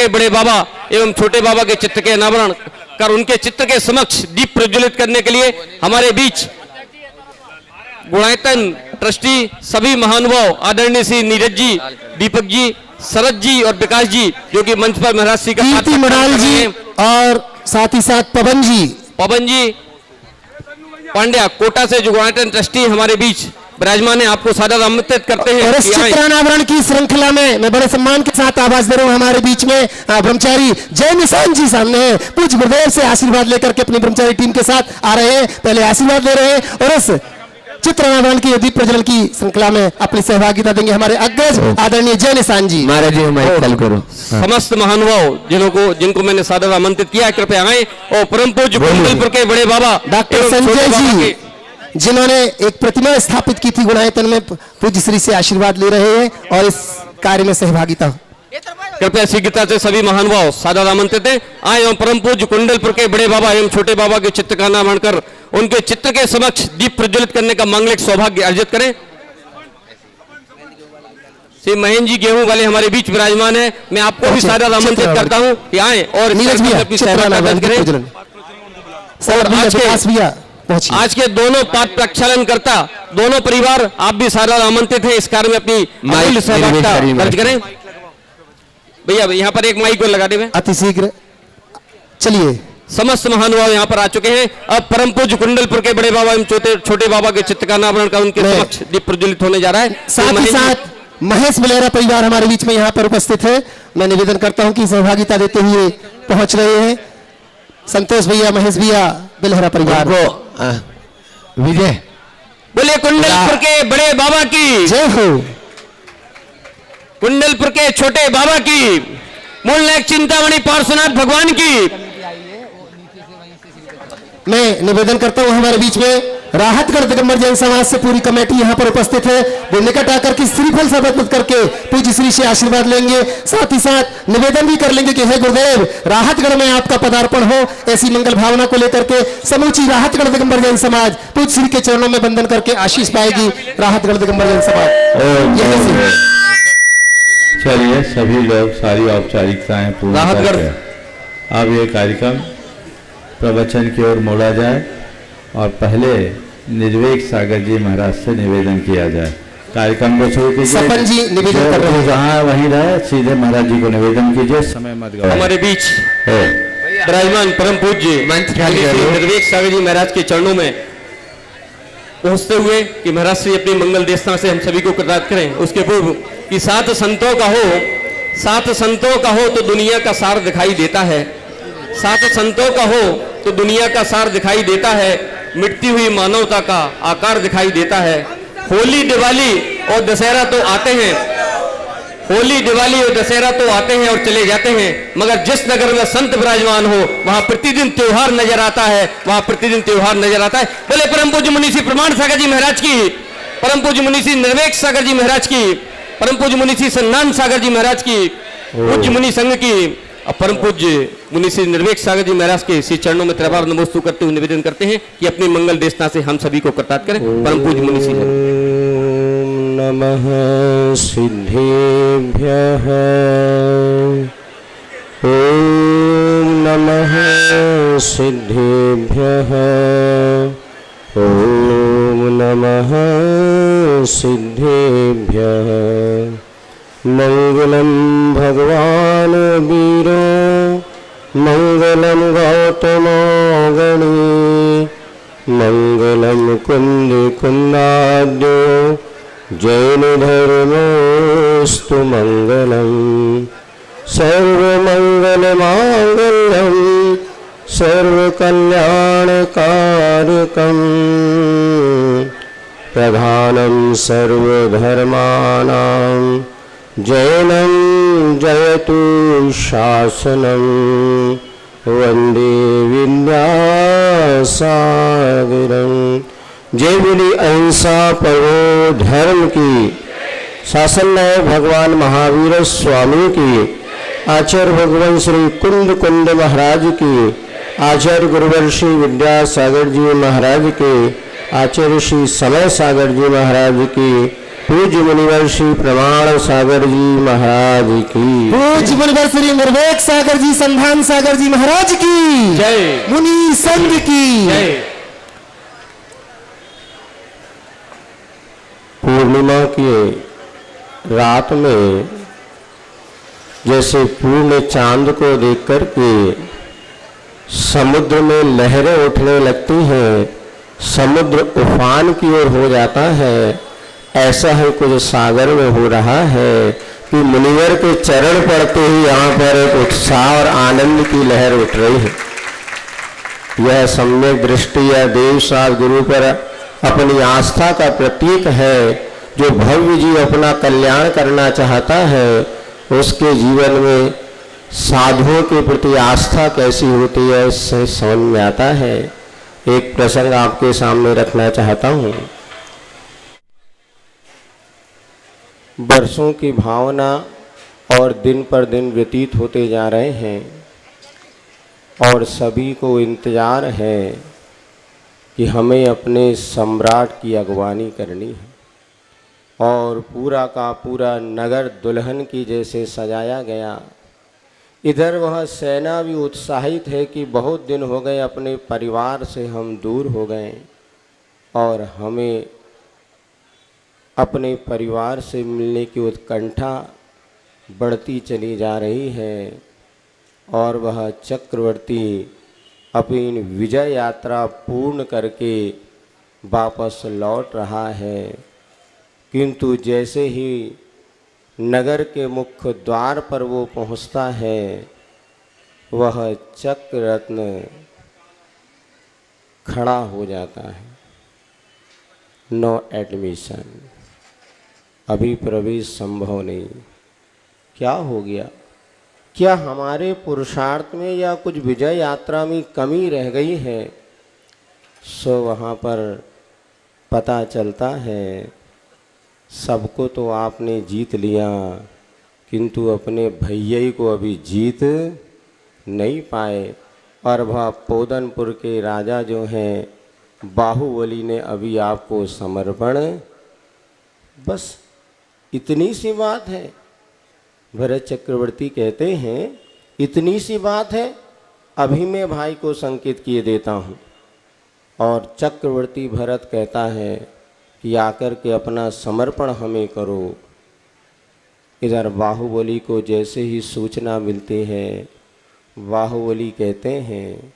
के बड़े बाबा एवं छोटे बाबा के चित्र के अनावरण कर उनके चित्र के समक्ष दीप प्रज्वलित करने के लिए हमारे बीच गुणायतन ट्रस्टी सभी महानुभाव आदरणीय श्री नीरज जी, दीपक जी, शरद जी और विकास जी जो कि मंच पर महाराज श्री का कीर्ति मडाल जी और साथ ही साथ पवन जी पांड्या कोटा से जो गुणायतन ट्रस्टी हमारे बीच विराजमान है, आपको सादर आमंत्रित करते हैं। और इस चित्रानावरण की श्रृंखला में मैं बड़े सम्मान के साथ आवाज दे रहा हूं। हमारे बीच में ब्रह्मचारी जय निशान जी सामने हैं, पूज्य गुरुदेव से आशीर्वाद लेकर के अपनी ब्रह्मचारी टीम के साथ आ रहे हैं, पहले आशीर्वाद ले रहे हैं और इस चित्रानावरण की दीप प्रज्वलन की श्रृंखला में अपनी सहभागिता देंगे हमारे अग्रज आदरणीय जय निशान जी। महाराज जी हमारे कल करो समस्त महानुभाव जिनको मैंने सादर आमंत्रित किया, कृपया आए और परम पूज्य कुंडलपुर के बड़े बाबा डॉक्टर संजय जी जिन्होंने एक प्रतिमा स्थापित की थी गुणायतन में, पूज्य श्री से आशीर्वाद ले रहे हैं और इस कार्य में सहभागिता। कृपया शीघ्रता से सभी महानुभाव सादर आमंत्रित हैं, आए एवं परम पूज्य कुंडलपुर के बड़े बाबा एवं छोटे बाबा के चित्र का अनावरण कर उनके चित्र के समक्ष दीप प्रज्वलित करने का मांगलिक सौभाग्य अर्जित करें। श्री महेंद्र जी गेहूं वाले हमारे बीच विराजमान है, मैं आपको भी सादर आमंत्रित करता हूं कि आए और अपनी सहभागिता करें। आज के दोनों पाठ प्रक्षालन करता दोनों परिवार आप भी सादर आमंत्रित हैं इस कार्य में अपनी अमूल्य सहभागिता दर्ज करें। भैया यहाँ पर एक माइक को लगा दे अति शीघ्र। चलिए समस्त महानुभाव यहाँ पर आ चुके हैं। अब परम पूज्य कुंडलपुर के बड़े बाबा एवं छोटे बाबा के चित्र का अनावरण का उनके समक्ष दीप प्रज्वलित होने जा रहा है। साथ ही साथ महेश बिलेहरा परिवार हमारे बीच में यहाँ पर उपस्थित है, मैं निवेदन करता हूँ कि सहभागिता देते हुए पहुंच रहे हैं संतोष भैया, महेश भैया, बिलेहरा परिवार को विजय बोले कुंडलपुर के बड़े बाबा की जय हो, कुंडलपुर के छोटे बाबा की, मूल नायक चिंतामणि पार्श्वनाथ भगवान की। मैं निवेदन करता हूं हमारे बीच में राहतगढ़ दिगंबर जैन समाज से पूरी कमेटी यहां पर उपस्थित है, वो निकट आकर के श्रीफल समर्पित करके पूज्य श्री से आशीर्वाद लेंगे। साथ ही साथ निवेदन भी कर लेंगे कि हे गुरुदेव राहतगढ़ में आपका पदार्पण हो, ऐसी मंगल भावना को लेकर के समूची राहतगढ़ दिगंबर जैन समाज पूज्य श्री के चरणों में बंधन करके आशीष पाएगी। राहतगढ़ दिगंबर जैन समाज चलिए सभी लोग सारी औपचारिकताएं पूर्ण करके अब ये कार्यक्रम प्रवचन की ओर मोड़ा जाए और पहले निर्वेक सागर जी महाराज से निवेदन किया जाए। कार्यक्रम को शुरू कीजिए। सपन जी निवेदन कर रहे हैं, जहाँ वहीं रहे सीधे महाराज जी को निवेदन कीजिए, समय मत गवाइए। हमारे बीच विराजमान परम पूज्य निर्वेक सागर जी महाराज के चरणों में पहुंचते हुए कि महाराज श्री अपनी मंगल देशना से हम सभी को कृतार्थ करें। उसके पूर्व कि सात संतों का हो तो दुनिया का सार दिखाई देता है, सात संतों का हो तो दुनिया का सार दिखाई देता है, मिटती हुई मानवता का आकार दिखाई देता है। होली दिवाली और दशहरा तो आते हैं, होली दिवाली और दशहरा तो आते हैं और चले जाते हैं, मगर जिस नगर में संत विराजमान हो वहां प्रतिदिन त्योहार नजर आता है, वहां प्रतिदिन त्योहार नजर आता है। बोले परम पूज्य मुनि श्री प्रमाण सागर जी महाराज की, परम पूज्य मुनि श्री निर्वेक सागर जी महाराज की, परम पूज्य मुनि श्री सन्नान सागर जी महाराज की, पूज्य मुनि संघ की, परम पूज्य मुनि श्री निर्वेक सागर जी महाराज के श्री चरणों में त्रैवार नमोस्तु करते हुए निवेदन करते हैं कि अपनी मंगल देशना से हम सभी को कृतार्थ करें। परम पूज्य मुनि श्री नमः सिद्धेभ्यः, ओम नमः सिद्धेभ्यः, ओम नमः सिद्धेभ्यः। मंगलम भगवान वीरो मंगलम गौतमगणी, मंगलम कुंद कुंदाद्यो जैन धर्मोस्तु मंगलम। सर्वमंगल मांगल्यम सर्वकल्याणकारकम, प्रधानम सर्वधर्माणां जैनं जयतु शासनं, वंदे विद्यासागरं। जय बोली अहिंसा परमो धर्म की, शासन न्याय भगवान महावीर स्वामी की, आचार्य भगवान श्री कुंद महाराज की, आचार्य गुरुवर श्री विद्यासागर जी महाराज के, आचार्य श्री समय सागर जी महाराज की, पूज्य मुनिवर श्री प्रमाण सागर जी महाराज की, पूज्य मुनिवर श्री निर्वेक सागर जी संधान सागर जी महाराज की जय। मुनि संघ की जय। पूर्णिमा की रात में जैसे पूर्ण चांद को देख कर के समुद्र में लहरें उठने लगती हैं, समुद्र उफान की ओर हो जाता है, ऐसा ही कुछ सागर में हो रहा है कि मुनिवर के चरण पड़ते ही यहाँ पर एक उत्साह और आनंद की लहर उठ रही है। यह सम्यक दृष्टि या देव साध गुरु पर अपनी आस्था का प्रतीक है। जो भव्य जी अपना कल्याण करना चाहता है, उसके जीवन में साधुओं के प्रति आस्था कैसी होती है इससे समझ में आता है। एक प्रसंग आपके सामने रखना चाहता हूँ। वर्षों की भावना और दिन पर दिन व्यतीत होते जा रहे हैं और सभी को इंतजार है कि हमें अपने सम्राट की अगवानी करनी है और पूरा का पूरा नगर दुल्हन की जैसे सजाया गया। इधर वह सेना भी उत्साहित है कि बहुत दिन हो गए अपने परिवार से हम दूर हो गए और हमें अपने परिवार से मिलने की उत्कंठा बढ़ती चली जा रही है और वह चक्रवर्ती अपनी विजय यात्रा पूर्ण करके वापस लौट रहा है। किंतु जैसे ही नगर के मुख्य द्वार पर वो पहुंचता है, वह चक्र रत्न खड़ा हो जाता है। नो एडमिशन, अभी प्रवेश संभव नहीं। क्या हो गया? क्या हमारे पुरुषार्थ में या कुछ विजय यात्रा में कमी रह गई है? सो वहाँ पर पता चलता है सबको तो आपने जीत लिया, किंतु अपने भैया को अभी जीत नहीं पाए। और वह पोदनपुर के राजा जो हैं बाहुबली ने अभी आपको समर्पण, बस इतनी सी बात है। भरत चक्रवर्ती कहते हैं इतनी सी बात है, अभी मैं भाई को संकेत किए देता हूँ। और चक्रवर्ती भरत कहता है कि आकर के अपना समर्पण हमें करो। इधर बाहुबली को जैसे ही सूचना मिलती है, बाहुबली कहते हैं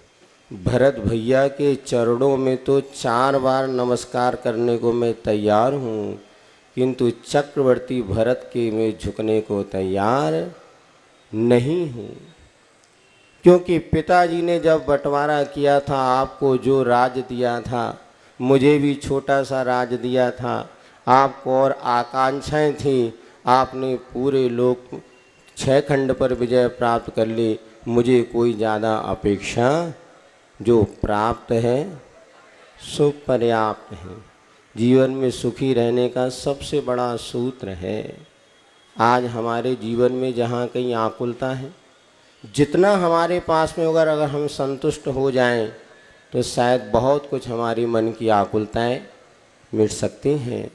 भरत भैया के चरणों में तो 4 बार नमस्कार करने को मैं तैयार हूँ, किंतु चक्रवर्ती भरत के में झुकने को तैयार नहीं हूँ। क्योंकि पिताजी ने जब बंटवारा किया था, आपको जो राज दिया था, मुझे भी छोटा सा राज दिया था। आपको और आकांक्षाएं थी, आपने पूरे लोक 6 खंड पर विजय प्राप्त कर ली। मुझे कोई ज़्यादा अपेक्षा, जो प्राप्त है सो पर्याप्त है। जीवन में सुखी रहने का सबसे बड़ा सूत्र है। आज हमारे जीवन में जहाँ कहीं आकुलता है, जितना हमारे पास में अगर हम संतुष्ट हो जाएं तो शायद बहुत कुछ हमारी मन की आकुलताएं मिट सकती हैं।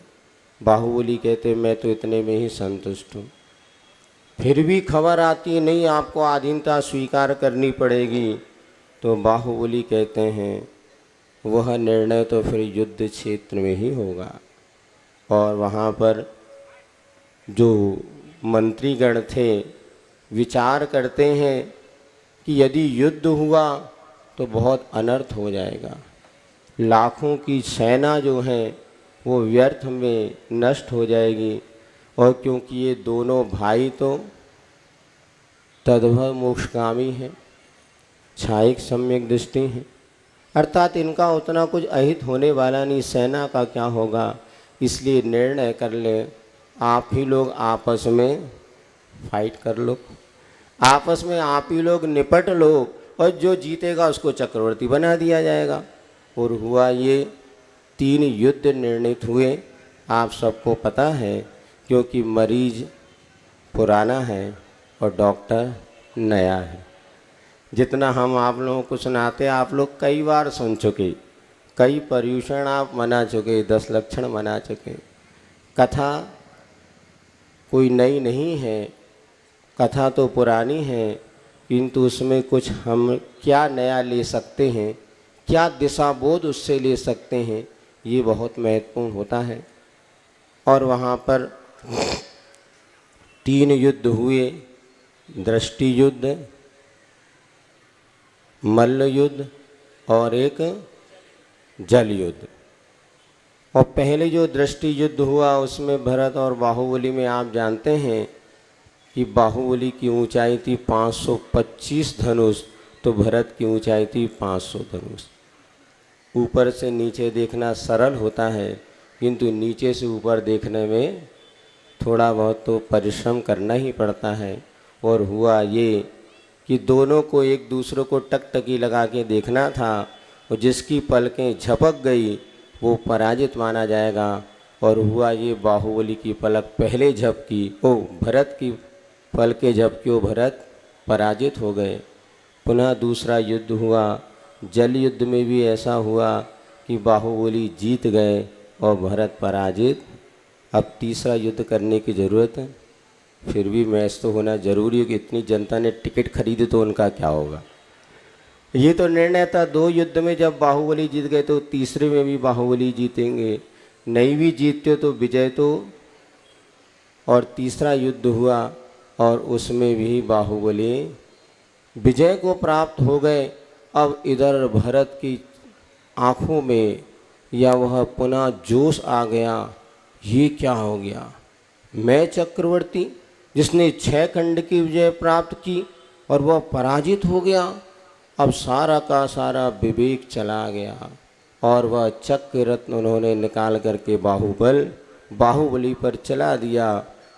बाहुबली कहते मैं तो इतने में ही संतुष्ट हूँ। फिर भी खबर आती नहीं, आपको अधीनता स्वीकार करनी पड़ेगी। तो बाहुबली कहते हैं वह निर्णय तो फिर युद्ध क्षेत्र में ही होगा। और वहाँ पर जो मंत्रीगण थे विचार करते हैं कि यदि युद्ध हुआ तो बहुत अनर्थ हो जाएगा। लाखों की सेना जो है वो व्यर्थ में नष्ट हो जाएगी। और क्योंकि ये दोनों भाई तो तद्भव मोक्षगामी हैं, छायिक सम्यक दृष्टि हैं, अर्थात इनका उतना कुछ अहित होने वाला नहीं। सेना का क्या होगा, इसलिए निर्णय कर ले आप ही लोग आपस में फाइट कर लो, आपस में आप ही लोग निपट लो और जो जीतेगा उसको चक्रवर्ती बना दिया जाएगा। और हुआ ये 3 युद्ध निर्णित हुए। आप सबको पता है, क्योंकि मरीज पुराना है और डॉक्टर नया है। जितना हम आप लोगों को सुनाते आप लोग कई बार सुन चुके, कई पर्यूषण आप मना चुके, 10 लक्षण मना चुके। कथा कोई नई नहीं है, कथा तो पुरानी है, किंतु उसमें कुछ हम क्या नया ले सकते हैं, क्या दिशा बोध उससे ले सकते हैं, ये बहुत महत्वपूर्ण होता है। और वहाँ पर 3 युद्ध हुए, दृष्टि युद्ध, मल्ल युद्ध और एक जल युद्ध। और पहले जो दृष्टि युद्ध हुआ उसमें भरत और बाहुबली में आप जानते हैं कि बाहुबली की ऊंचाई थी 525 धनुष, तो भरत की ऊंचाई थी 500 धनुष। ऊपर से नीचे देखना सरल होता है, किंतु नीचे से ऊपर देखने में थोड़ा बहुत तो परिश्रम करना ही पड़ता है। और हुआ ये कि दोनों को एक दूसरे को टकटकी लगा के देखना था, और जिसकी पलकें झपक गई वो पराजित माना जाएगा। और हुआ ये, बाहुबली की पलक पहले झपकी, ओ भरत की पलकें झपकी, ओ भरत पराजित हो गए। पुनः दूसरा युद्ध हुआ, जल युद्ध में भी ऐसा हुआ कि बाहुबली जीत गए और भरत पराजित। अब तीसरा युद्ध करने की ज़रूरत है, फिर भी मैच तो होना जरूरी है कि इतनी जनता ने टिकट खरीदी तो उनका क्या होगा। ये तो निर्णय था 2 युद्ध में, जब बाहुबली जीत गए तो तीसरे में भी बाहुबली जीतेंगे, नहीं भी जीतते तो विजय तो। और तीसरा युद्ध हुआ और उसमें भी बाहुबली विजय को प्राप्त हो गए। अब इधर भरत की आँखों में या वह पुनः जोश आ गया, ये क्या हो गया, मैं चक्रवर्ती जिसने 6 खंड की विजय प्राप्त की और वह पराजित हो गया। अब सारा का सारा विवेक चला गया और वह चक्र रत्न उन्होंने निकाल करके बाहुबली पर चला दिया।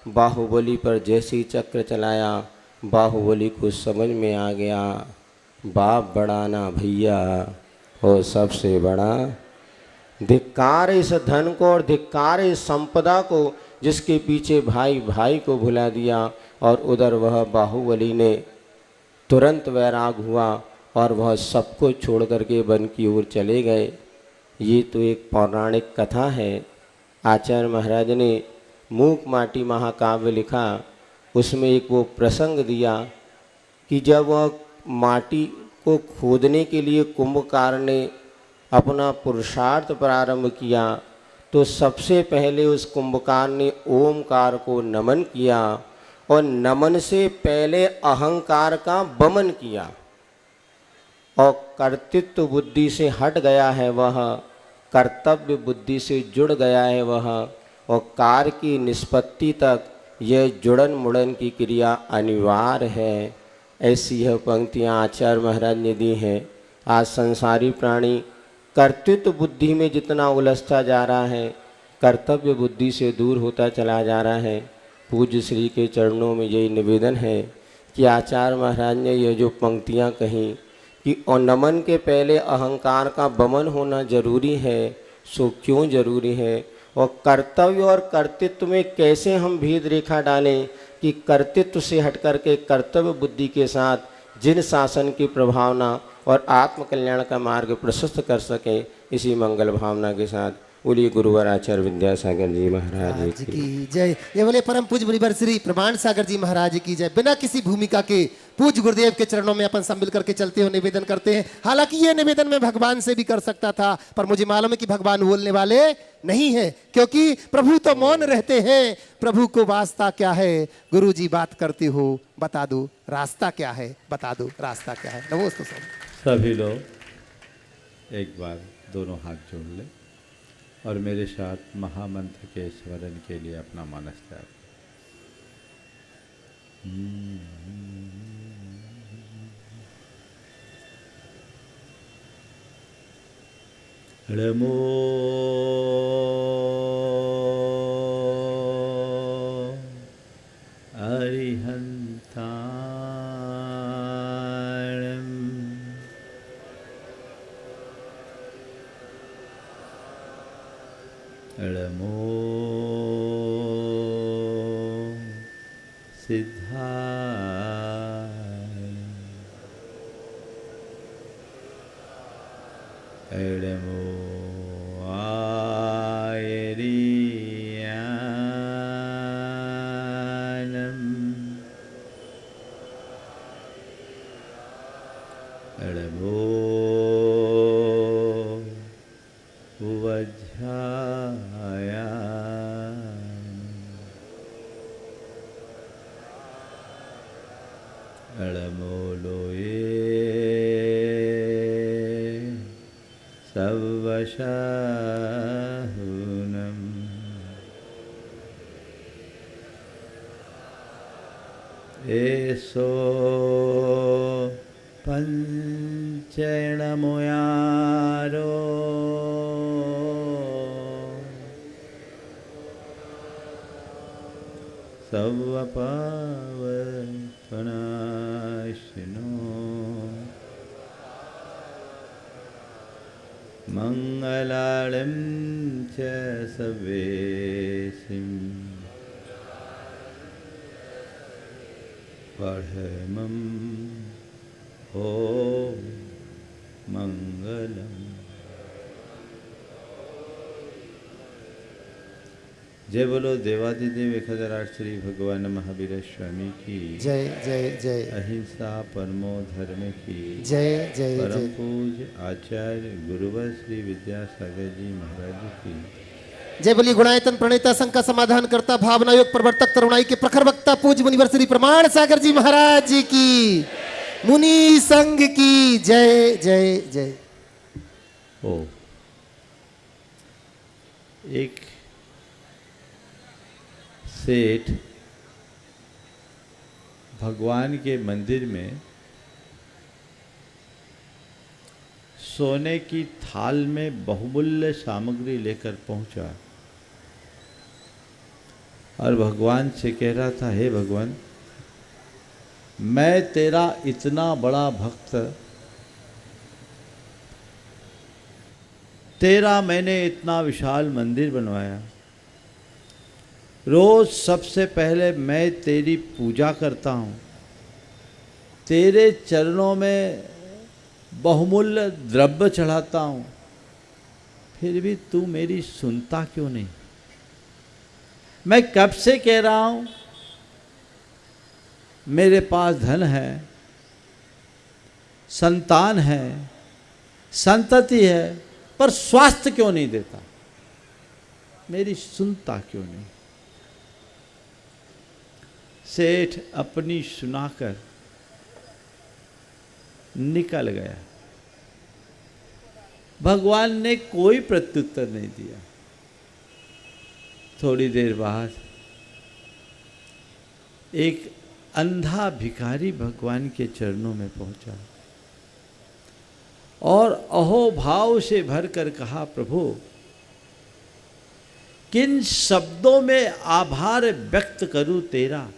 बाहुबली पर जैसे ही चक्र चलाया, बाहुबली को समझ में आ गया, बाप बड़ा ना भैया और सबसे बड़ा। धिक्कार इस धन को और धिक्कार इस संपदा को, जिसके पीछे भाई भाई को भुला दिया। और उधर वह बाहुबली ने तुरंत वैराग हुआ और वह सबको छोड़ करके वन की ओर चले गए। ये तो एक पौराणिक कथा है। आचार्य महाराज ने मूक माटी महाकाव्य लिखा, उसमें एक वो प्रसंग दिया कि जब वह माटी को खोदने के लिए कुंभकार ने अपना पुरुषार्थ प्रारंभ किया, तो सबसे पहले उस कुंभकार ने ओमकार को नमन किया और नमन से पहले अहंकार का वमन किया और कर्तृत्व बुद्धि से हट गया है वह, कर्तव्य बुद्धि से जुड़ गया है वह, और कार्य की निष्पत्ति तक यह जुड़न मुड़न की क्रिया अनिवार्य है। ऐसी यह पंक्तियाँ आचार्य महाराज ने दी हैं। आज संसारी प्राणी कर्तृत्व बुद्धि में जितना उलझता जा रहा है, कर्तव्य बुद्धि से दूर होता चला जा रहा है। पूज्य श्री के चरणों में यही निवेदन है कि आचार्य महाराज ने यह जो पंक्तियाँ कहीं कि और नमन के पहले अहंकार का वमन होना जरूरी है, सो क्यों जरूरी है, और कर्तव्य और कर्तृत्व में कैसे हम भेद रेखा डालें कि कर्तृत्व से हट करके कर्तव्य बुद्धि के साथ जिन शासन की प्रभावना और आत्मकल्याण का मार्ग प्रशस्त कर सकें। इसी मंगल भावना के साथ बोलिए गुरुवर आचार्य विद्यासागर जी महाराज की जय। ये बोले परम पूज्य मुनिवर श्री प्रमाण सागर जी महाराज की जय। बिना किसी भूमिका के पूज्य गुरुदेव के चरणों में अपन सम्मिल करके चलते हो निवेदन करते हैं। हालांकि ये निवेदन मैं भगवान से भी कर सकता था, पर मुझे मालूम है कि भगवान बोलने वाले नहीं है, क्योंकि प्रभु तो मौन रहते हैं। प्रभु को वास्ता क्या है, गुरु जी बात करते हो बता दो रास्ता क्या है, बता दो रास्ता क्या है। नमोस्तु सभी लोग एक बार दोनों हाथ जोड़ लें और मेरे साथ महामंत्र के स्मरण के लिए अपना मानस त्याग। नमो नमो सिद्धाय नमो आयरियाय वज्झाया अड़मोलोये सवशाहुनम एसो पंचणमुयारो सवपावनाशिनो मंगलालम च सवेसिम पढ़मं ओ मंगलम। जय बोलो देवादिदेव 1008 श्री भगवान महावीर स्वामी की जय जय जय। अहिंसा परमो धर्म की जय जय परम जय। पूज्य आचार्य गुरुवर श्री विद्यासागर जी महाराज की जय बोलिए गुणायतन प्रणेता संघ का समाधान करता भावना योग प्रवर्तक तरुणाई के प्रखर वक्ता पूज्य मुनिवर श्री प्रमाण सागर जी महाराज जी की मुनि संघ की जय जय जय। ओ एक सेठ भगवान के मंदिर में सोने की थाल में बहुमूल्य सामग्री लेकर पहुंचा और भगवान से कह रहा था, हे भगवान, मैं तेरा इतना बड़ा भक्त, तेरा मैंने इतना विशाल मंदिर बनवाया, रोज सबसे पहले मैं तेरी पूजा करता हूँ, तेरे चरणों में बहुमूल्य द्रव्य चढ़ाता हूँ, फिर भी तू मेरी सुनता क्यों नहीं? मैं कब से कह रहा हूँ मेरे पास धन है, संतान है, संतति है, पर स्वास्थ्य क्यों नहीं देता? मेरी सुनता क्यों नहीं? सेठ अपनी सुनाकर निकल गया। भगवान ने कोई प्रत्युत्तर नहीं दिया। थोड़ी देर बाद एक अंधा भिखारी भगवान के चरणों में पहुंचा और अहोभाव से भरकर कहा, प्रभु, किन शब्दों में आभार व्यक्त करूं तेरा?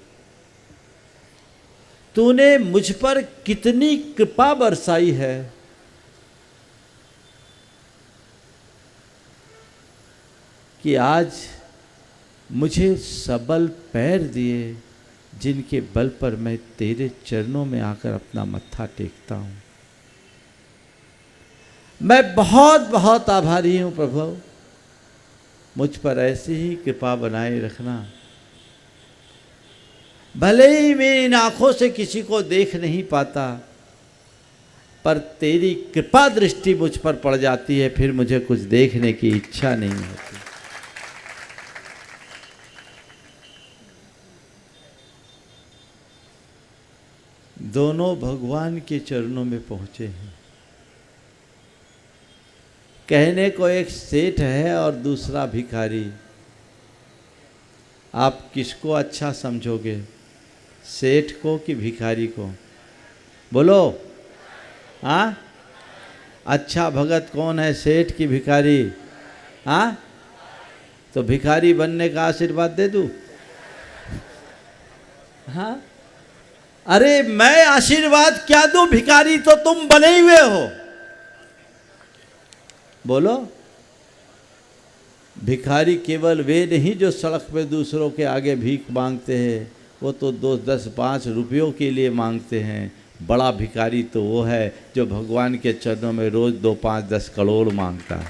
तूने मुझ पर कितनी कृपा बरसाई है। कि आज मुझे सबल पैर दिए, जिनके बल पर मैं तेरे चरणों में आकर अपना मत्था टेकता हूं। मैं बहुत बहुत आभारी हूं प्रभु, मुझ पर ऐसी ही कृपा बनाए रखना। भले ही मैं इन आँखों से किसी को देख नहीं पाता, पर तेरी कृपा दृष्टि मुझ पर पड़ जाती है, फिर मुझे कुछ देखने की इच्छा नहीं होती। दोनों भगवान के चरणों में पहुंचे हैं। कहने को एक सेठ है और दूसरा भिखारी। आप किसको अच्छा समझोगे, सेठ को कि भिखारी को? बोलो। हाँ, अच्छा भगत कौन है, सेठ की भिखारी? हाँ, तो भिखारी बनने का आशीर्वाद दे दूं? हाँ, अरे मैं आशीर्वाद क्या दूं, भिखारी तो तुम बने हुए हो। बोलो। भिखारी केवल वे नहीं जो सड़क पे दूसरों के आगे भीख मांगते हैं, वो तो 2, 10, 5 रुपयों के लिए मांगते हैं। बड़ा भिखारी तो वो है जो भगवान के चरणों में रोज 2, 5, 10 करोड़ मांगता है।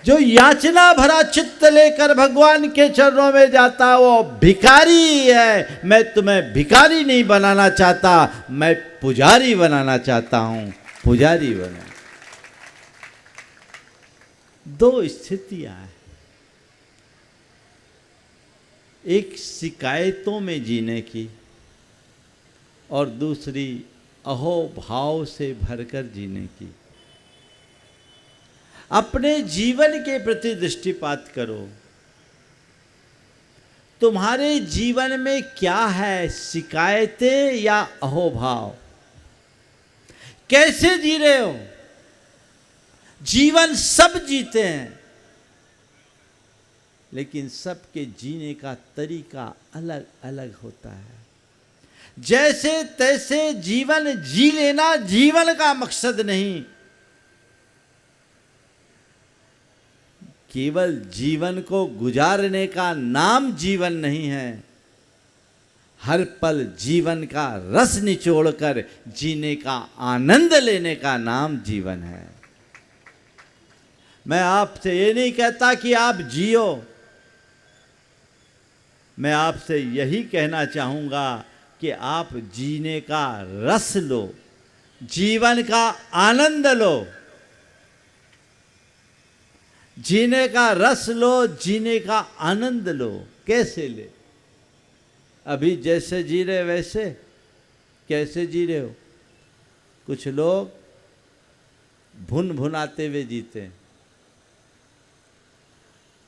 जो याचना भरा चित्त लेकर भगवान के चरणों में जाता, वो भिखारी है। मैं तुम्हें भिखारी नहीं बनाना चाहता, मैं पुजारी बनाना चाहता हूँ। पुजारी बनो। दो स्थितियां हैं, एक शिकायतों में जीने की और दूसरी अहोभाव से भरकर जीने की। अपने जीवन के प्रति दृष्टिपात करो, तुम्हारे जीवन में क्या है, शिकायतें या अहोभाव? कैसे जी रहे हो? जीवन सब जीते हैं, लेकिन सबके जीने का तरीका अलग अलग होता है। जैसे तैसे जीवन जी लेना जीवन का मकसद नहीं, केवल जीवन को गुजारने का नाम जीवन नहीं है, हर पल जीवन का रस निचोड़कर जीने का आनंद लेने का नाम जीवन है। मैं आपसे ये नहीं कहता कि आप जियो, मैं आपसे यही कहना चाहूंगा कि आप जीने का रस लो, जीवन का आनंद लो। जीने का रस लो, जीने का आनंद लो। कैसे ले? अभी जैसे जी रहे वैसे? कैसे जी रहे हो? कुछ लोग भुन भुनाते हुए जीते हैं।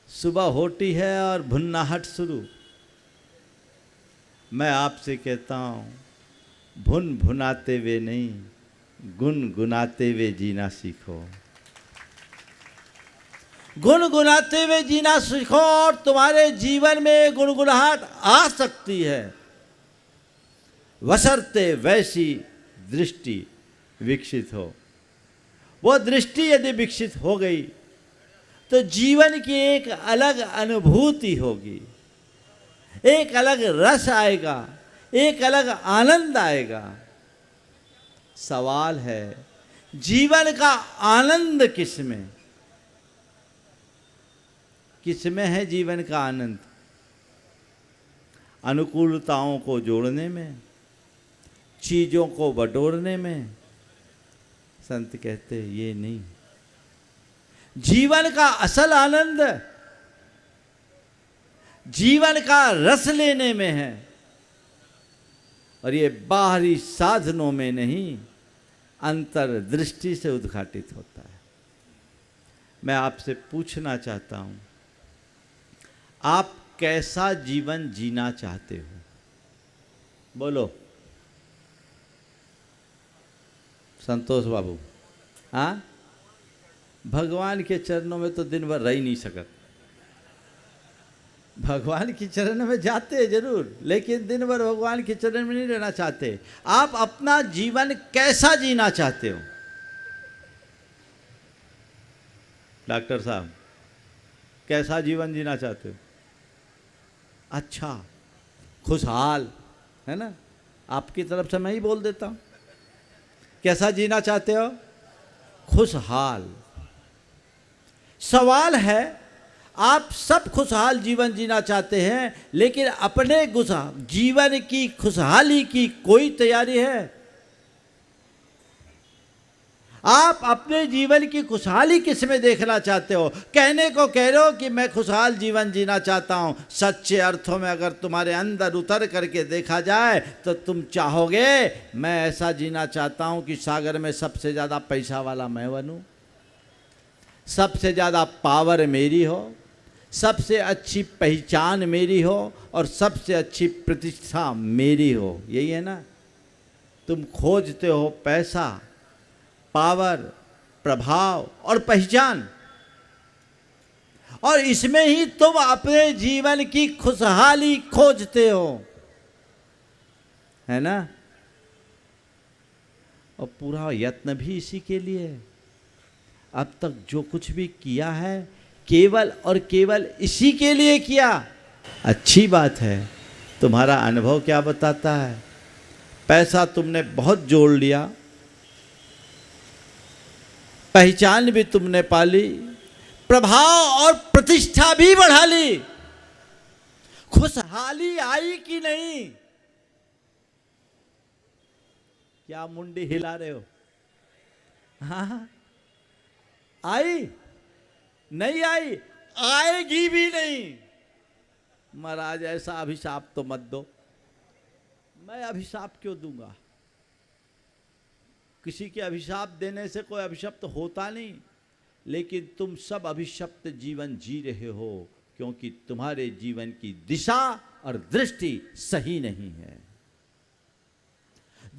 सुबह होती है और भुन्नाहट शुरू। मैं आपसे कहता हूं, भुन भुनाते हुए नहीं, गुनगुनाते हुए जीना सीखो। गुनगुनाते हुए जीना सीखो और तुम्हारे जीवन में गुनगुनाहट आ सकती है, बशर्ते वैसी दृष्टि विकसित हो। वो दृष्टि यदि विकसित हो गई तो जीवन की एक अलग अनुभूति होगी, एक अलग रस आएगा, एक अलग आनंद आएगा। सवाल है, जीवन का आनंद किसमें? किसमें है जीवन का आनंद? अनुकूलताओं को जोड़ने में, चीजों को बटोरने में? संत कहते हैं ये नहीं। जीवन का असल आनंद जीवन का रस लेने में है, और ये बाहरी साधनों में नहीं, अंतर्दृष्टि से उद्घाटित होता है। मैं आपसे पूछना चाहता हूं, आप कैसा जीवन जीना चाहते हो? बोलो संतोष बाबू। हाँ, भगवान के चरणों में तो दिन भर रह ही नहीं सकत। भगवान के चरण में जाते जरूर, लेकिन दिन भर भगवान के चरण में नहीं रहना चाहते। आप अपना जीवन कैसा जीना चाहते हो? डॉक्टर साहब, कैसा जीवन जीना चाहते हो? अच्छा, खुशहाल, है ना? आपकी तरफ से मैं ही बोल देता हूं। कैसा जीना चाहते हो? खुशहाल। सवाल है, आप सब खुशहाल जीवन जीना चाहते हैं, लेकिन अपने जीवन की खुशहाली की कोई तैयारी है? आप अपने जीवन की खुशहाली किस में देखना चाहते हो? कहने को कह रहे हो कि मैं खुशहाल जीवन जीना चाहता हूं, सच्चे अर्थों में अगर तुम्हारे अंदर उतर करके देखा जाए तो तुम चाहोगे मैं ऐसा जीना चाहता हूं कि सागर में सबसे ज़्यादा पैसा वाला मैं बनूं, सबसे ज़्यादा पावर मेरी हो, सबसे अच्छी पहचान मेरी हो और सबसे अच्छी प्रतिष्ठा मेरी हो। यही है ना? तुम खोजते हो पैसा, पावर, प्रभाव और पहचान, और इसमें ही तुम अपने जीवन की खुशहाली खोजते हो, है ना? और पूरा यत्न भी इसी के लिए है। अब तक जो कुछ भी किया है केवल और केवल इसी के लिए किया। अच्छी बात है। तुम्हारा अनुभव क्या बताता है? पैसा तुमने बहुत जोड़ लिया, पहचान भी तुमने पाली, प्रभाव और प्रतिष्ठा भी बढ़ा ली, खुशहाली आई कि नहीं? क्या मुंडी हिला रहे हो? हाँ, आई नहीं आई, आएगी भी नहीं। महाराज ऐसा अभिशाप तो मत दो। मैं अभिशाप क्यों दूंगा? किसी के अभिशाप देने से कोई अभिशप्त तो होता नहीं, लेकिन तुम सब अभिशप्त जीवन जी रहे हो क्योंकि तुम्हारे जीवन की दिशा और दृष्टि सही नहीं है।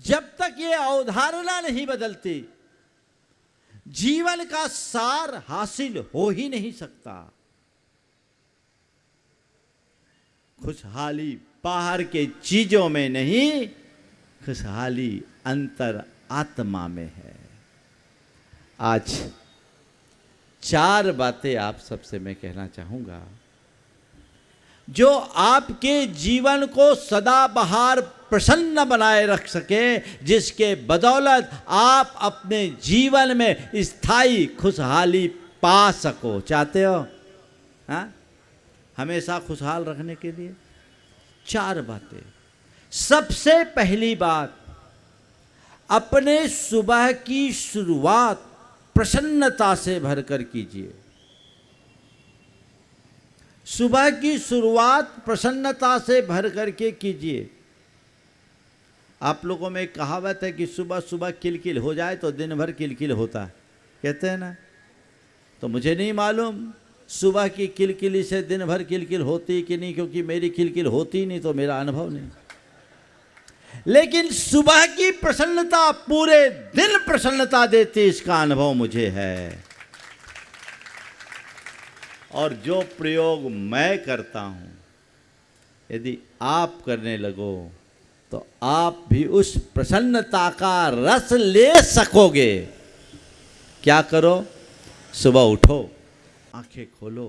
जब तक ये अवधारणा नहीं बदलती, जीवन का सार हासिल हो ही नहीं सकता। खुशहाली बाहर के चीजों में नहीं, खुशहाली अंतर आत्मा में है। आज 4 बातें आप सबसे मैं कहना चाहूंगा जो आपके जीवन को सदाबहार प्रसन्न बनाए रख सके, जिसके बदौलत आप अपने जीवन में स्थायी खुशहाली पा सको। चाहते हो हाँ हमेशा खुशहाल रखने के लिए? 4 बातें। सबसे पहली बात, अपने सुबह की शुरुआत प्रसन्नता से भरकर कीजिए। सुबह की शुरुआत प्रसन्नता से भर करके कीजिए। आप लोगों में एक कहावत है कि सुबह सुबह किलकिल हो जाए तो दिन भर किलकिल होता है, कहते हैं ना। तो मुझे नहीं मालूम सुबह की किलकिली से दिन भर किलकिल होती कि नहीं, क्योंकि मेरी किलकिल होती नहीं तो मेरा अनुभव नहीं। लेकिन सुबह की प्रसन्नता पूरे दिन प्रसन्नता देती, इसका अनुभव मुझे है। और जो प्रयोग मैं करता हूं, यदि आप करने लगो तो आप भी उस प्रसन्नता का रस ले सकोगे। क्या करो? सुबह उठो, आंखें खोलो,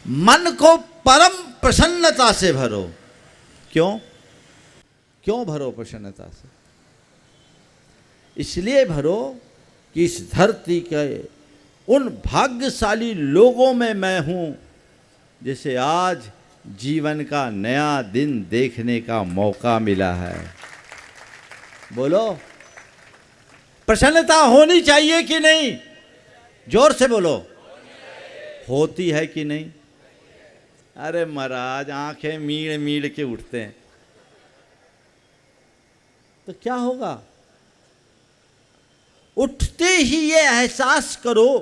मन को परम प्रसन्नता से भरो। क्यों क्यों भरो प्रसन्नता से? इसलिए भरो कि इस धरती के उन भाग्यशाली लोगों में मैं हूं जिसे आज जीवन का नया दिन देखने का मौका मिला है। बोलो, प्रसन्नता होनी चाहिए कि नहीं? जोर से बोलो। होती है कि नहीं? अरे महाराज आंखें मीड़ मीड़ के उठते हैं तो क्या होगा? उठते ही ये एहसास करो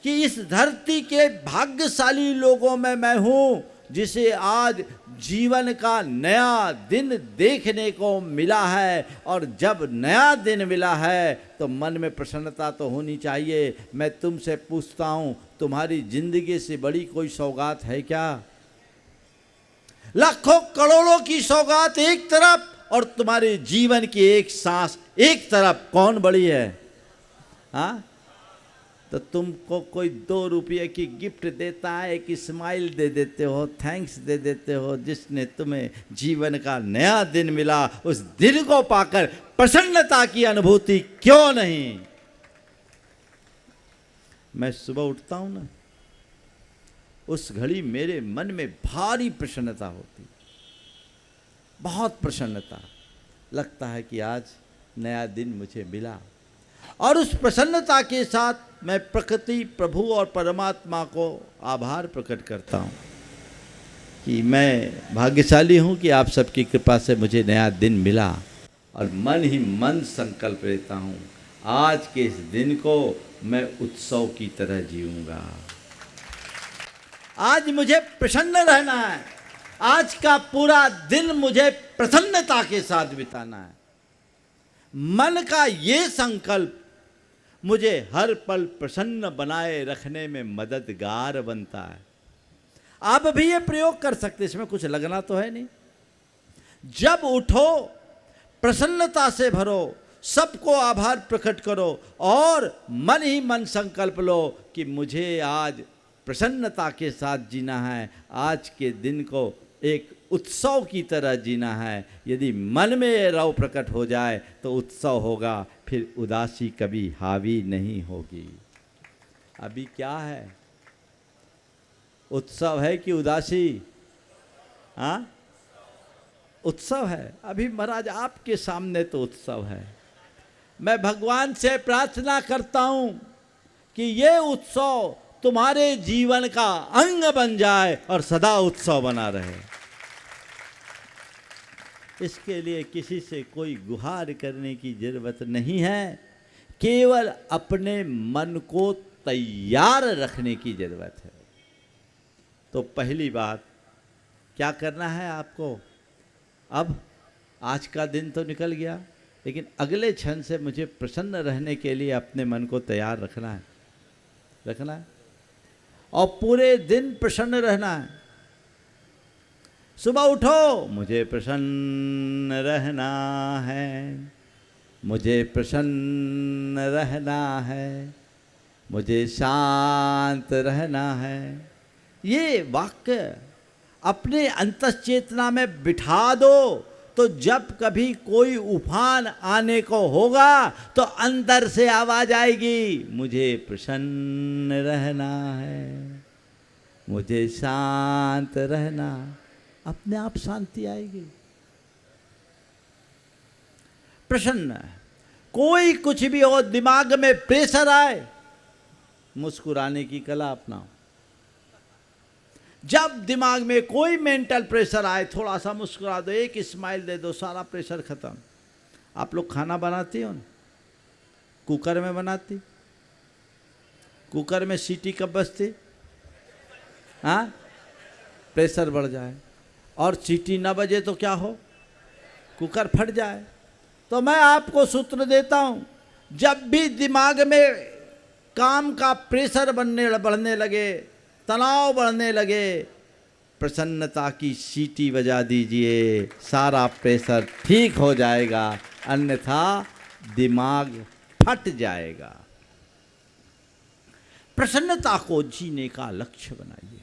कि इस धरती के भाग्यशाली लोगों में मैं हूं जिसे आज जीवन का नया दिन देखने को मिला है। और जब नया दिन मिला है तो मन में प्रसन्नता तो होनी चाहिए। मैं तुमसे पूछता हूं, तुम्हारी जिंदगी से बड़ी कोई सौगात है क्या? लाखों करोड़ों की सौगात एक तरफ और तुम्हारे जीवन की एक सांस एक तरफ, कौन बड़ी है? हाँ, तो तुमको कोई 2 रुपये की गिफ्ट देता है, एक स्माइल दे देते हो, थैंक्स दे देते हो, जिसने तुम्हें जीवन का नया दिन मिला। उस दिन को पाकर प्रसन्नता की अनुभूति क्यों नहीं? मैं सुबह उठता हूं ना, उस घड़ी मेरे मन में भारी प्रसन्नता होती, बहुत प्रसन्नता। लगता है कि आज नया दिन मुझे मिला। और उस प्रसन्नता के साथ मैं प्रकृति, प्रभु और परमात्मा को आभार प्रकट करता हूँ कि मैं भाग्यशाली हूँ कि आप सबकी कृपा से मुझे नया दिन मिला। और मन ही मन संकल्प लेता हूँ, आज के इस दिन को मैं उत्सव की तरह जीऊँगा। आज मुझे प्रसन्न रहना है, आज का पूरा दिन मुझे प्रसन्नता के साथ बिताना है। मन का ये संकल्प मुझे हर पल प्रसन्न बनाए रखने में मददगार बनता है। आप भी ये प्रयोग कर सकते, इसमें कुछ लगना तो है नहीं। जब उठो प्रसन्नता से भरो, सबको आभार प्रकट करो और मन ही मन संकल्प लो कि मुझे आज प्रसन्नता के साथ जीना है, आज के दिन को एक उत्सव की तरह जीना है। यदि मन में ये रव प्रकट हो जाए तो उत्सव होगा, फिर उदासी कभी हावी नहीं होगी। अभी क्या है? उत्सव है कि उदासी? हाँ, उत्सव है। अभी महाराज आपके सामने तो उत्सव है। मैं भगवान से प्रार्थना करता हूँ कि ये उत्सव तुम्हारे जीवन का अंग बन जाए और सदा उत्सव बना रहे। इसके लिए किसी से कोई गुहार करने की जरूरत नहीं है, केवल अपने मन को तैयार रखने की जरूरत है। तो पहली बात क्या करना है आपको? अब आज का दिन तो निकल गया, लेकिन अगले क्षण से मुझे प्रसन्न रहने के लिए अपने मन को तैयार रखना है, और पूरे दिन प्रसन्न रहना है। सुबह उठो, मुझे प्रसन्न रहना है, मुझे प्रसन्न रहना है, मुझे शांत रहना है। ये वाक्य अपने अंतश्चेतना में बिठा दो, तो जब कभी कोई उफान आने को होगा तो अंदर से आवाज आएगी, मुझे प्रसन्न रहना है, मुझे शांत रहना। अपने आप शांति आएगी। प्रसन्न, कोई कुछ भी हो, दिमाग में प्रेशर आए, मुस्कुराने की कला अपनाओ। जब दिमाग में कोई मेंटल प्रेशर आए, थोड़ा सा मुस्कुरा दो, एक स्माइल दे दो, सारा प्रेशर खत्म। आप लोग खाना बनाती हो ना, कुकर में बनाती? कुकर में सीटी कब बजती? हाँ, प्रेशर बढ़ जाए, और सीटी न बजे तो क्या हो, कुकर फट जाए। तो मैं आपको सूत्र देता हूँ, जब भी दिमाग में काम का प्रेशर बढ़ने लगे, तनाव बढ़ने लगे, प्रसन्नता की सीटी बजा दीजिए, सारा प्रेशर ठीक हो जाएगा, अन्यथा दिमाग फट जाएगा। प्रसन्नता को जीने का लक्ष्य बनाइए।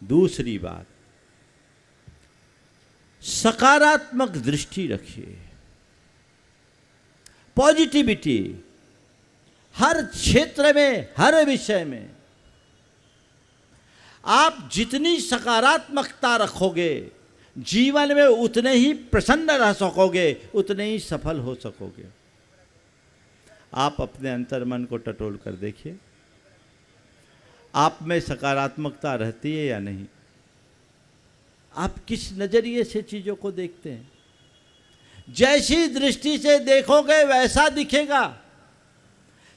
दूसरी बात, सकारात्मक दृष्टि रखिए, पॉजिटिविटी हर क्षेत्र में, हर विषय में। आप जितनी सकारात्मकता रखोगे, जीवन में उतने ही प्रसन्न रह सकोगे, उतने ही सफल हो सकोगे। आप अपने अंतर्मन को टटोल कर देखिए, आप में सकारात्मकता रहती है या नहीं? आप किस नजरिए से चीजों को देखते हैं? जैसी दृष्टि से देखोगे वैसा दिखेगा।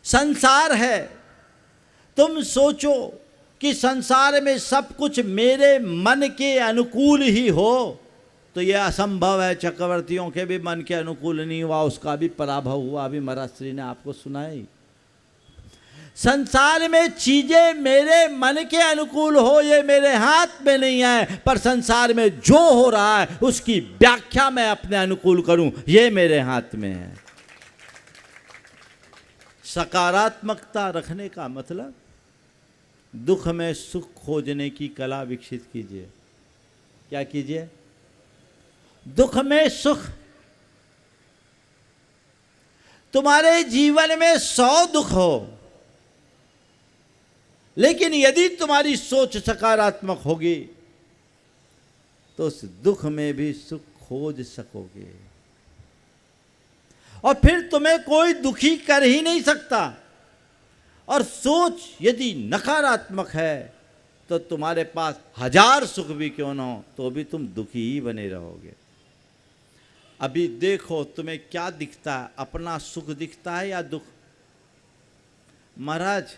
संसार है, तुम सोचो कि संसार में सब कुछ मेरे मन के अनुकूल ही हो, तो यह असंभव है। चक्रवर्तियों के भी मन के अनुकूल नहीं हुआ, उसका भी पराभव हुआ। अभी महाराज श्री ने आपको सुनाई। संसार में चीजें मेरे मन के अनुकूल हो, ये मेरे हाथ में नहीं है, पर संसार में जो हो रहा है उसकी व्याख्या मैं अपने अनुकूल करूं, ये मेरे हाथ में है। सकारात्मकता रखने का मतलब, दुख में सुख खोजने की कला विकसित कीजिए। क्या कीजिए? दुख में सुख। तुम्हारे जीवन में 100 दुख हो, लेकिन यदि तुम्हारी सोच सकारात्मक होगी तो उस दुख में भी सुख खोज सकोगे, और फिर तुम्हें कोई दुखी कर ही नहीं सकता। और सोच यदि नकारात्मक है तो तुम्हारे पास 1000 सुख भी क्यों ना हो, तो भी तुम दुखी ही बने रहोगे। अभी देखो तुम्हें क्या दिखता है, अपना सुख दिखता है या दुख? महाराज,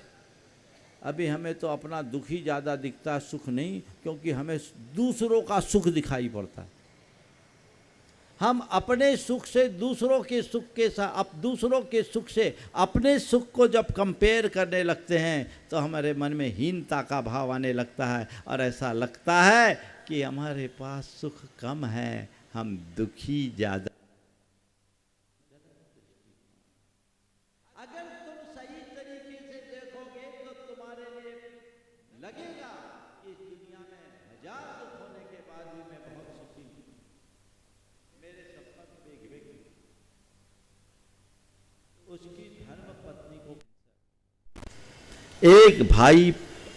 अभी हमें तो अपना दुख ही ज़्यादा दिखता है, सुख नहीं, क्योंकि हमें दूसरों का सुख दिखाई पड़ता है। हम अपने सुख से दूसरों के सुख के साथ, अब दूसरों के सुख से अपने सुख को जब कंपेयर करने लगते हैं तो हमारे मन में हीनता का भाव आने लगता है, और ऐसा लगता है कि हमारे पास सुख कम है, हम दुखी ज़्यादा। अगर तुम सही तरीके से देखोगे तो तुम्हारे लिए लगेगा कि इस दुनिया में 1000 दुख होने के बाद भी मैं बहुत सुखी हूं। मेरे सपन में एक व्यक्ति, उसकी धर्म पत्नी को, एक भाई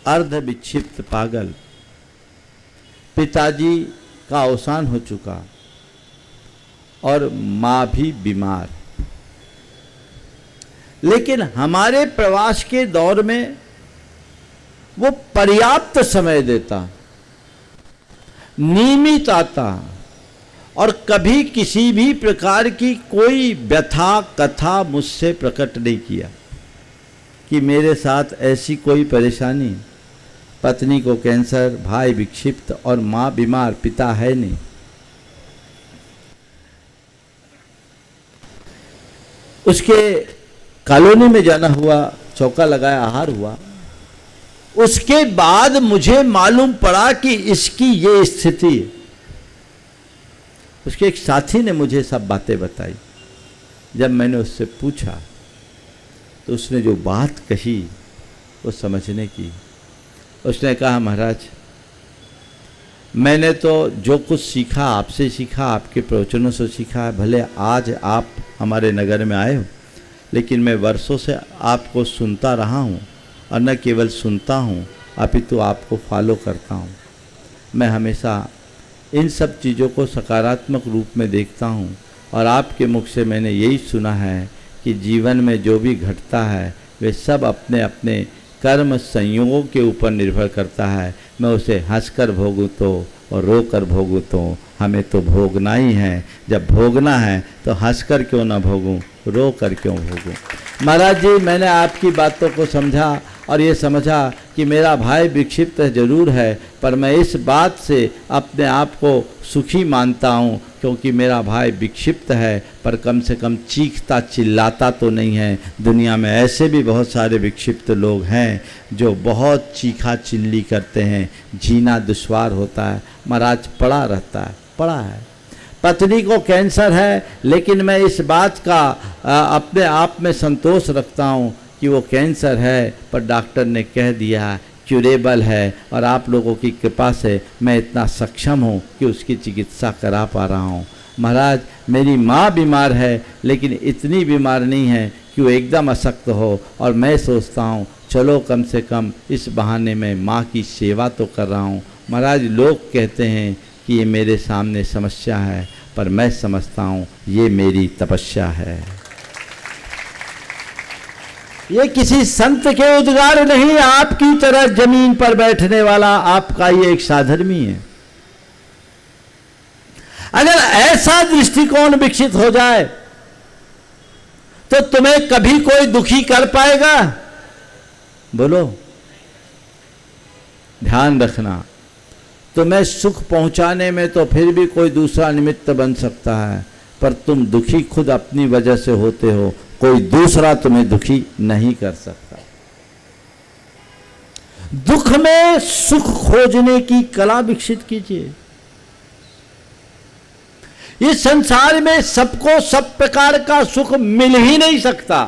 अर्ध विक्षिप्त पागल, पिताजी का अवसान हो चुका और माँ भी बीमार। लेकिन हमारे प्रवास के दौर में वो पर्याप्त समय देता, नियमित आता और कभी किसी भी प्रकार की कोई व्यथा कथा मुझसे प्रकट नहीं किया कि मेरे साथ ऐसी कोई परेशानी, पत्नी को कैंसर, भाई विक्षिप्त और माँ बीमार, पिता है नहीं। उसके कॉलोनी में जाना हुआ, चौका लगाया, आहार हुआ। उसके बाद मुझे मालूम पड़ा कि इसकी ये स्थिति है। उसके एक साथी ने मुझे सब बातें बताई। जब मैंने उससे पूछा तो उसने जो बात कही वो समझने की। उसने कहा, महाराज मैंने तो जो कुछ सीखा आपसे सीखा, आपके प्रवचनों से सीखा है। भले आज आप हमारे नगर में आए हो, लेकिन मैं वर्षों से आपको सुनता रहा हूँ, और न केवल सुनता हूँ अपितु आपको फॉलो करता हूँ। मैं हमेशा इन सब चीज़ों को सकारात्मक रूप में देखता हूँ, और आपके मुख से मैंने यही सुना है कि जीवन में जो भी घटता है वे सब अपने अपने कर्म संयोगों के ऊपर निर्भर करता है। मैं उसे हंसकर भोगूँ तो और रो कर भोगूँ तो हमें तो भोगना ही है। जब भोगना है तो हंसकर क्यों ना भोगूँ, रो कर क्यों भोगूँ। महाराज जी, मैंने आपकी बातों को समझा और ये समझा कि मेरा भाई विक्षिप्त जरूर है, पर मैं इस बात से अपने आप को सुखी मानता हूँ क्योंकि मेरा भाई विक्षिप्त है, पर कम से कम चीखता चिल्लाता तो नहीं है। दुनिया में ऐसे भी बहुत सारे विक्षिप्त लोग हैं जो बहुत चीखा चिल्ली करते हैं, जीना दुश्वार होता है। महाराज पड़ा रहता है, पड़ा है। पत्नी को कैंसर है, लेकिन मैं इस बात का अपने आप में संतोष रखता हूँ कि वो कैंसर है, पर डॉक्टर ने कह दिया क्यूरेबल है, और आप लोगों की कृपा से मैं इतना सक्षम हूँ कि उसकी चिकित्सा करा पा रहा हूँ। महाराज, मेरी माँ बीमार है, लेकिन इतनी बीमार नहीं है कि वो एकदम अशक्त हो, और मैं सोचता हूँ चलो कम से कम इस बहाने में माँ की सेवा तो कर रहा हूँ। महाराज, लोग कहते हैं कि ये मेरे सामने समस्या है, पर मैं समझता हूँ ये मेरी तपस्या है। ये किसी संत के उद्गार नहीं, आपकी तरह जमीन पर बैठने वाला आपका ये एक साधर्मी है। अगर ऐसा दृष्टिकोण विकसित हो जाए तो तुम्हें कभी कोई दुखी कर पाएगा? बोलो। ध्यान रखना, तुम्हें सुख पहुंचाने में तो फिर भी कोई दूसरा निमित्त बन सकता है, पर तुम दुखी खुद अपनी वजह से होते हो, कोई दूसरा तुम्हें दुखी नहीं कर सकता। दुख में सुख खोजने की कला विकसित कीजिए। इस संसार में सबको सब प्रकार का सुख मिल ही नहीं सकता।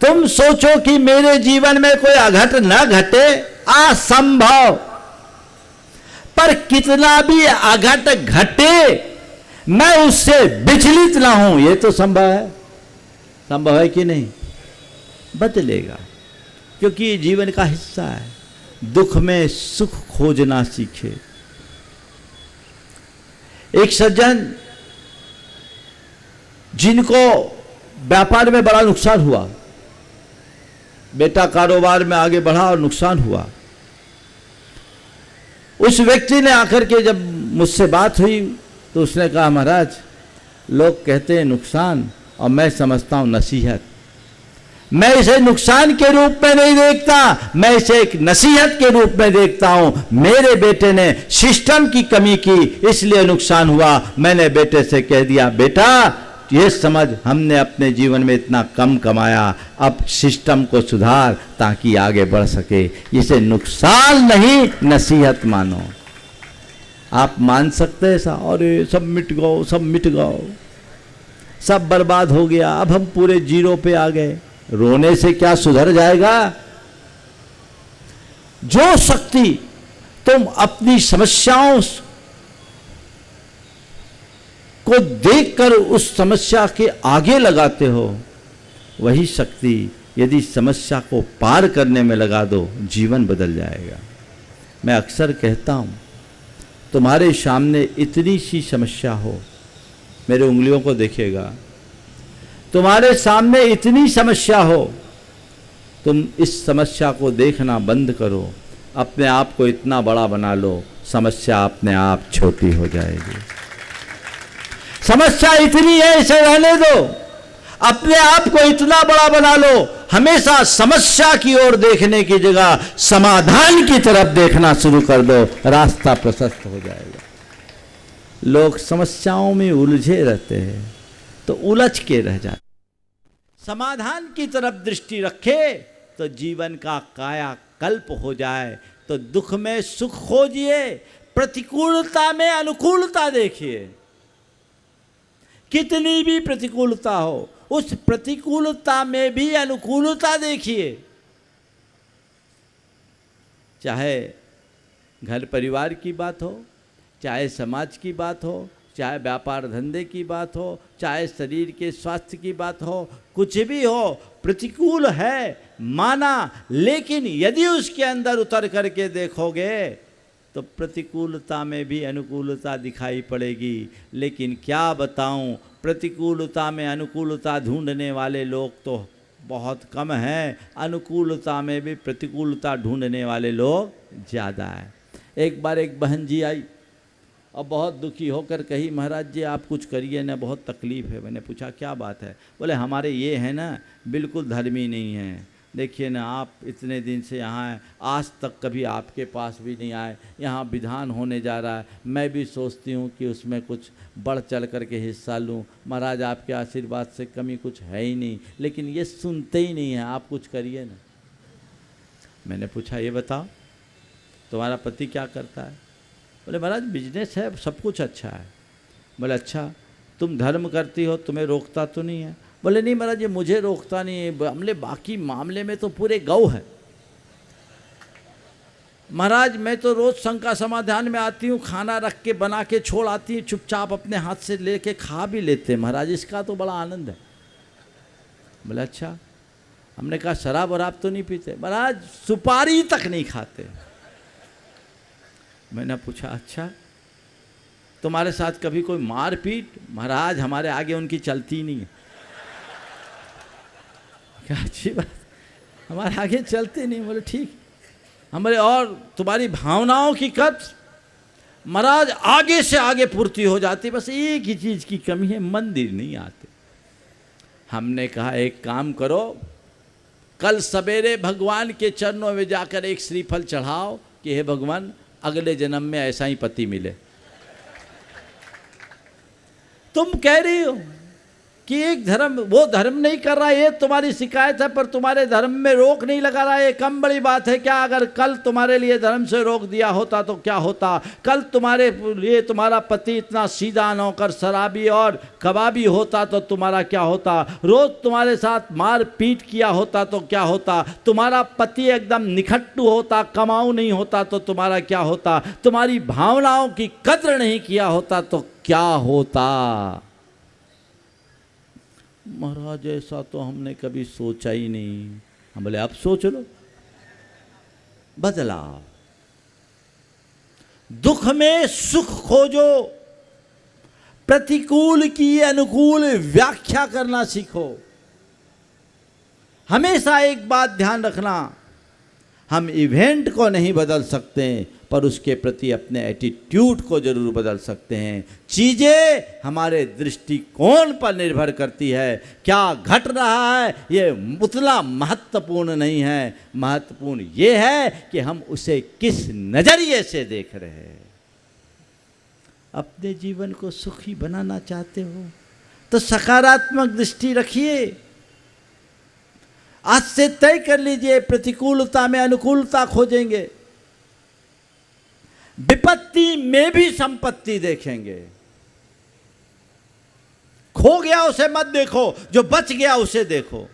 तुम सोचो कि मेरे जीवन में कोई अघट न घटे, असंभव। पर कितना भी अघट घटे मैं उससे विचलित ना हूं, ये तो संभव है। संभव है कि नहीं? बदलेगा, क्योंकि ये जीवन का हिस्सा है। दुख में सुख खोजना सीखे। एक सज्जन जिनको व्यापार में बड़ा नुकसान हुआ, बेटा कारोबार में आगे बढ़ा और नुकसान हुआ, उस व्यक्ति ने आकर के जब मुझसे बात हुई तो उसने कहा, महाराज लोग कहते हैं नुकसान और मैं समझता हूं नसीहत। मैं इसे नुकसान के रूप में नहीं देखता, मैं इसे एक नसीहत के रूप में देखता हूं। मेरे बेटे ने सिस्टम की कमी की, इसलिए नुकसान हुआ। मैंने बेटे से कह दिया, बेटा ये समझ, हमने अपने जीवन में इतना कम कमाया, अब सिस्टम को सुधार ताकि आगे बढ़ सके। इसे नुकसान नहीं, नसीहत मानो। आप मान सकते हैं ऐसा? अरे सब मिट गओ, सब मिट गओ, सब बर्बाद हो गया, अब हम पूरे जीरो पे आ गए। रोने से क्या सुधर जाएगा? जो शक्ति तुम अपनी समस्याओं को देखकर उस समस्या के आगे लगाते हो, वही शक्ति यदि समस्या को पार करने में लगा दो, जीवन बदल जाएगा। मैं अक्सर कहता हूं, तुम्हारे सामने इतनी सी समस्या हो, मेरे उंगलियों को देखिएगा, तुम्हारे सामने इतनी समस्या हो, तुम इस समस्या को देखना बंद करो, अपने आप को इतना बड़ा बना लो, समस्या अपने आप छोटी हो जाएगी। समस्या इतनी है, इसे रहने दो, अपने आप को इतना बड़ा बना लो। हमेशा समस्या की ओर देखने की जगह समाधान की तरफ देखना शुरू कर दो, रास्ता प्रशस्त हो जाएगा। लोग समस्याओं में उलझे रहते हैं तो उलझ के रह जाते। समाधान की तरफ दृष्टि रखे तो जीवन का कायाकल्प हो जाए। तो दुख में सुख खोजिए, प्रतिकूलता में अनुकूलता देखिए। कितनी भी प्रतिकूलता हो, उस प्रतिकूलता में भी अनुकूलता देखिए। चाहे घर परिवार की बात हो, चाहे समाज की बात हो, चाहे व्यापार धंधे की बात हो, चाहे शरीर के स्वास्थ्य की बात हो, कुछ भी हो, प्रतिकूल है माना, लेकिन यदि उसके अंदर उतर करके देखोगे तो प्रतिकूलता में भी अनुकूलता दिखाई पड़ेगी। लेकिन क्या बताऊं, प्रतिकूलता में अनुकूलता ढूंढने वाले लोग तो बहुत कम हैं, अनुकूलता में भी प्रतिकूलता ढूंढने वाले लोग ज़्यादा हैं। एक बार एक बहन जी आई और बहुत दुखी होकर कही, महाराज जी आप कुछ करिए ना, बहुत तकलीफ़ है। मैंने पूछा क्या बात है? बोले हमारे ये है ना, बिल्कुल धर्मी नहीं है। देखिए ना, आप इतने दिन से यहाँ हैं, आज तक कभी आपके पास भी नहीं आए। यहाँ विधान होने जा रहा है, मैं भी सोचती हूँ कि उसमें कुछ बढ़ चढ़ कर के हिस्सा लूँ। महाराज आपके आशीर्वाद से कमी कुछ है ही नहीं, लेकिन ये सुनते ही नहीं है, आप कुछ करिए ना। मैंने पूछा ये बताओ तुम्हारा पति क्या करता है? बोले महाराज बिजनेस है, सब कुछ अच्छा है। बोले अच्छा, तुम धर्म करती हो, तुम्हें रोकता तो नहीं है? बोले नहीं महाराज ये मुझे रोकता नहीं है, हमले बाकी मामले में तो पूरे गौ है। महाराज मैं तो रोज शंका समाधान में आती हूँ, खाना रख के बना के छोड़ आती हूँ, चुपचाप अपने हाथ से लेके खा भी लेते हैं महाराज, इसका तो बड़ा आनंद है। बोले अच्छा। हमने कहा शराब वराब तो नहीं पीते? महाराज सुपारी तक नहीं खाते। मैंने पूछा अच्छा, तुम्हारे साथ कभी कोई मारपीट? महाराज हमारे आगे उनकी चलती नहीं है। क्या अच्छी बात, हमारे आगे चलते नहीं। बोले ठीक, हमारे और तुम्हारी भावनाओं की कब्ज महाराज आगे से आगे पूर्ति हो जाती, बस एक ही चीज़ की कमी है, मंदिर नहीं आते। हमने कहा एक काम करो, कल सवेरे भगवान के चरणों में जाकर एक श्रीफल चढ़ाओ कि हे भगवान अगले जन्म में ऐसा ही पति मिले। तुम कह रही हो कि एक धर्म वो धर्म नहीं कर रहा है, ये तुम्हारी शिकायत है, पर तुम्हारे धर्म में रोक नहीं लगा रहा है, ये कम बड़ी बात है क्या? अगर कल तुम्हारे लिए धर्म से रोक दिया होता तो क्या होता? कल तुम्हारे लिए तुम्हारा पति इतना सीधा नौकर शराबी और कबाबी होता तो तुम्हारा क्या होता? रोज तुम्हारे साथ मार पीट किया होता तो क्या होता? तुम्हारा पति एकदम निखट्टू होता, कमाऊ नहीं होता तो तुम्हारा क्या होता? तुम्हारी भावनाओं की कद्र नहीं किया होता तो क्या होता? महाराज ऐसा तो हमने कभी सोचा ही नहीं। हम बोले अब सोच लो, बदलाव। दुख में सुख खोजो, प्रतिकूल की अनुकूल व्याख्या करना सीखो। हमेशा एक बात ध्यान रखना, हम इवेंट को नहीं बदल सकते पर उसके प्रति अपने एटीट्यूड को जरूर बदल सकते हैं। चीज़ें हमारे दृष्टिकोण पर निर्भर करती है। क्या घट रहा है ये उतना महत्वपूर्ण नहीं है, महत्वपूर्ण ये है कि हम उसे किस नज़रिए से देख रहे हैं। अपने जीवन को सुखी बनाना चाहते हो तो सकारात्मक दृष्टि रखिए। आज से तय कर लीजिए, प्रतिकूलता में अनुकूलता खोजेंगे, विपत्ति में भी संपत्ति देखेंगे। खो गया उसे मत देखो, जो बच गया उसे देखो।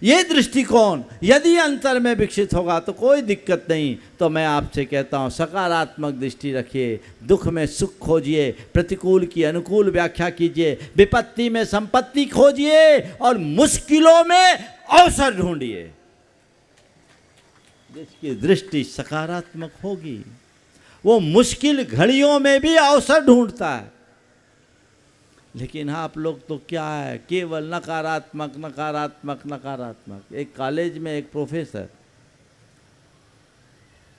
ये दृष्टिकोण यदि अंतर में विकसित होगा तो कोई दिक्कत नहीं। तो मैं आपसे कहता हूं सकारात्मक दृष्टि रखिए, दुख में सुख खोजिए, प्रतिकूल की अनुकूल व्याख्या कीजिए, विपत्ति में संपत्ति खोजिए और मुश्किलों में अवसर ढूंढिए। जिसकी दृष्टि सकारात्मक होगी वो मुश्किल घड़ियों में भी अवसर ढूंढता है। लेकिन आप लोग तो क्या है, केवल नकारात्मक नकारात्मक नकारात्मक। एक कॉलेज में एक प्रोफेसर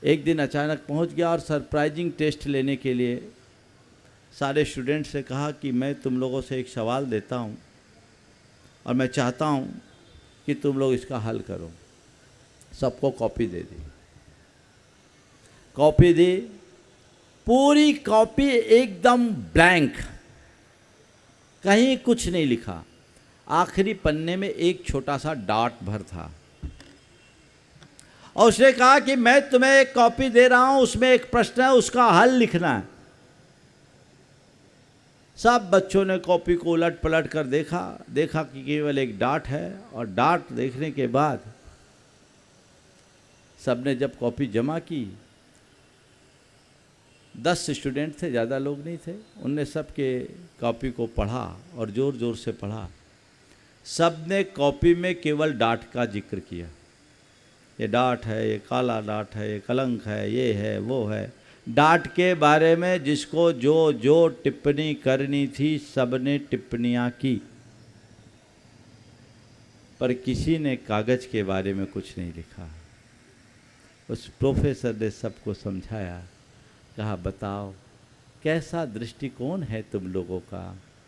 एक दिन अचानक पहुंच गया और सरप्राइजिंग टेस्ट लेने के लिए सारे स्टूडेंट से कहा कि मैं तुम लोगों से एक सवाल देता हूं और मैं चाहता हूं कि तुम लोग इसका हल करो। सबको कॉपी दे दी, कॉपी दी, पूरी कॉपी एकदम ब्लैंक, कहीं कुछ नहीं लिखा। आखिरी पन्ने में एक छोटा सा डॉट भर था और उसने कहा कि मैं तुम्हें एक कॉपी दे रहा हूं, उसमें एक प्रश्न है, उसका हल लिखना है। सब बच्चों ने कॉपी को उलट पलट कर देखा कि केवल एक डॉट है। और डॉट देखने के बाद सबने जब कॉपी जमा की, 10 स्टूडेंट थे, ज़्यादा लोग नहीं थे, उनने सबके कॉपी को पढ़ा और ज़ोर ज़ोर से पढ़ा। सब ने कॉपी में केवल डॉट का जिक्र किया, ये डॉट है, ये काला डॉट है, ये कलंक है, ये है, वो है। डॉट के बारे में जिसको जो जो टिप्पणी करनी थी सबने टिप्पणियाँ की, पर किसी ने कागज़ के बारे में कुछ नहीं लिखा। उस प्रोफेसर ने सबको समझाया, कहा बताओ कैसा दृष्टिकोण है तुम लोगों का,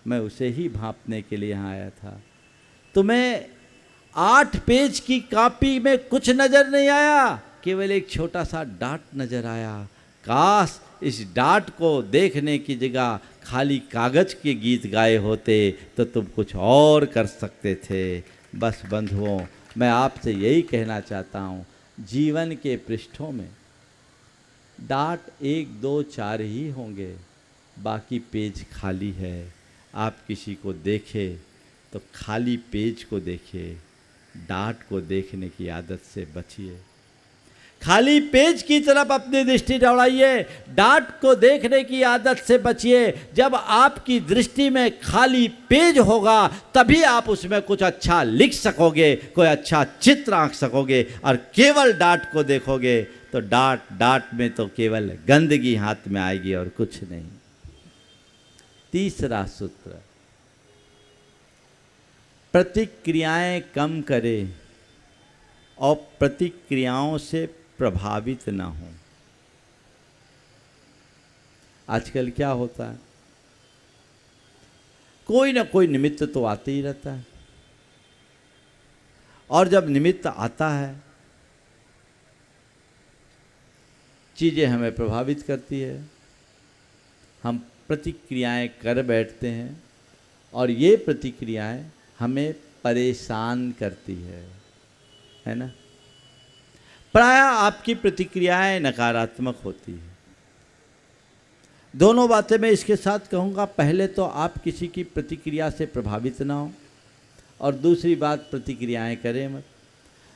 मैं उसे ही भांपने के लिए यहाँ आया था। तुम्हें 8 पेज की कॉपी में कुछ नज़र नहीं आया, केवल एक छोटा सा डॉट नज़र आया। काश इस डॉट को देखने की जगह खाली कागज़ के गीत गाए होते तो तुम कुछ और कर सकते थे। बस बंधुओं, मैं आपसे यही कहना चाहता हूँ, जीवन के पृष्ठों में डॉट 1 2 4 ही होंगे, बाकी पेज खाली है। आप किसी को देखें तो खाली पेज को देखिए, डॉट को देखने की आदत से बचिए। खाली पेज की तरफ अपनी दृष्टि दौड़ाइए, डॉट को देखने की आदत से बचिए। जब आपकी दृष्टि में खाली पेज होगा तभी आप उसमें कुछ अच्छा लिख सकोगे, कोई अच्छा चित्र आंक सकोगे। और केवल डॉट को देखोगे तो डॉट में तो केवल गंदगी हाथ में आएगी और कुछ नहीं। तीसरा सूत्र, प्रतिक्रियाएं कम करें और प्रतिक्रियाओं से प्रभावित ना हो। आजकल क्या होता है, कोई ना कोई निमित्त तो आते ही रहता है, और जब निमित्त आता है चीज़ें हमें प्रभावित करती है, हम प्रतिक्रियाएं कर बैठते हैं और ये प्रतिक्रियाएं हमें परेशान करती है ना। प्रायः आपकी प्रतिक्रियाएं नकारात्मक होती है। दोनों बातें मैं इसके साथ कहूँगा, पहले तो आप किसी की प्रतिक्रिया से प्रभावित ना हो, और दूसरी बात प्रतिक्रियाएं करें मत।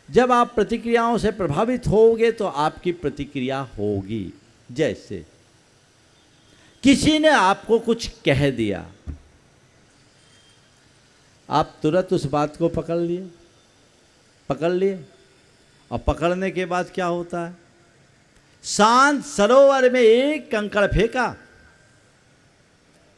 जब आप प्रतिक्रियाओं से प्रभावित होगे तो आपकी प्रतिक्रिया होगी। जैसे किसी ने आपको कुछ कह दिया, आप तुरंत उस बात को पकड़ लिए और पकड़ने के बाद क्या होता है, शांत सरोवर में एक कंकड़ फेंका,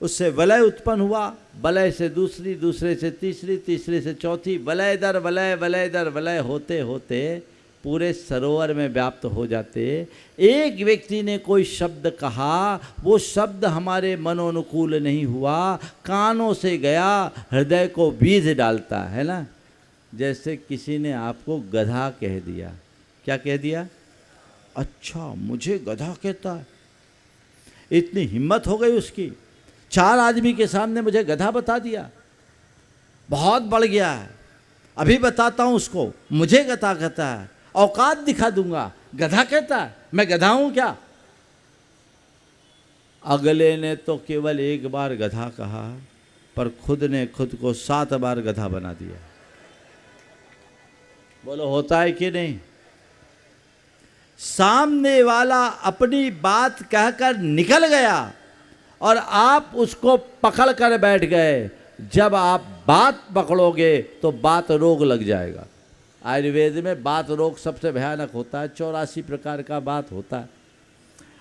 उससे वलय उत्पन्न हुआ, वलय से दूसरी, दूसरे से तीसरी, तीसरे से चौथी, वलय दर वलय, वलय दर वलय होते होते पूरे सरोवर में व्याप्त हो जाते। एक व्यक्ति ने कोई शब्द कहा, वो शब्द हमारे मनोनुकूल नहीं हुआ, कानों से गया, हृदय को बीज डालता है ना। जैसे किसी ने आपको गधा कह दिया। क्या कह दिया? अच्छा, मुझे गधा कहता है। इतनी हिम्मत हो गई उसकी, 4 आदमी के सामने मुझे गधा बता दिया, बहुत बढ़ गया है। अभी बताता हूँ उसको, मुझे गधा कहता है, औकात दिखा दूंगा, गधा कहता है, मैं गधा हूँ क्या? अगले ने तो केवल एक बार गधा कहा, पर खुद ने खुद को 7 बार गधा बना दिया। बोलो होता है कि नहीं? सामने वाला अपनी बात कहकर निकल गया और आप उसको पकड़ कर बैठ गए। जब आप बात पकड़ोगे तो बात रोग लग जाएगा। आयुर्वेद में बात रोग सबसे भयानक होता है, 84 प्रकार का बात होता है,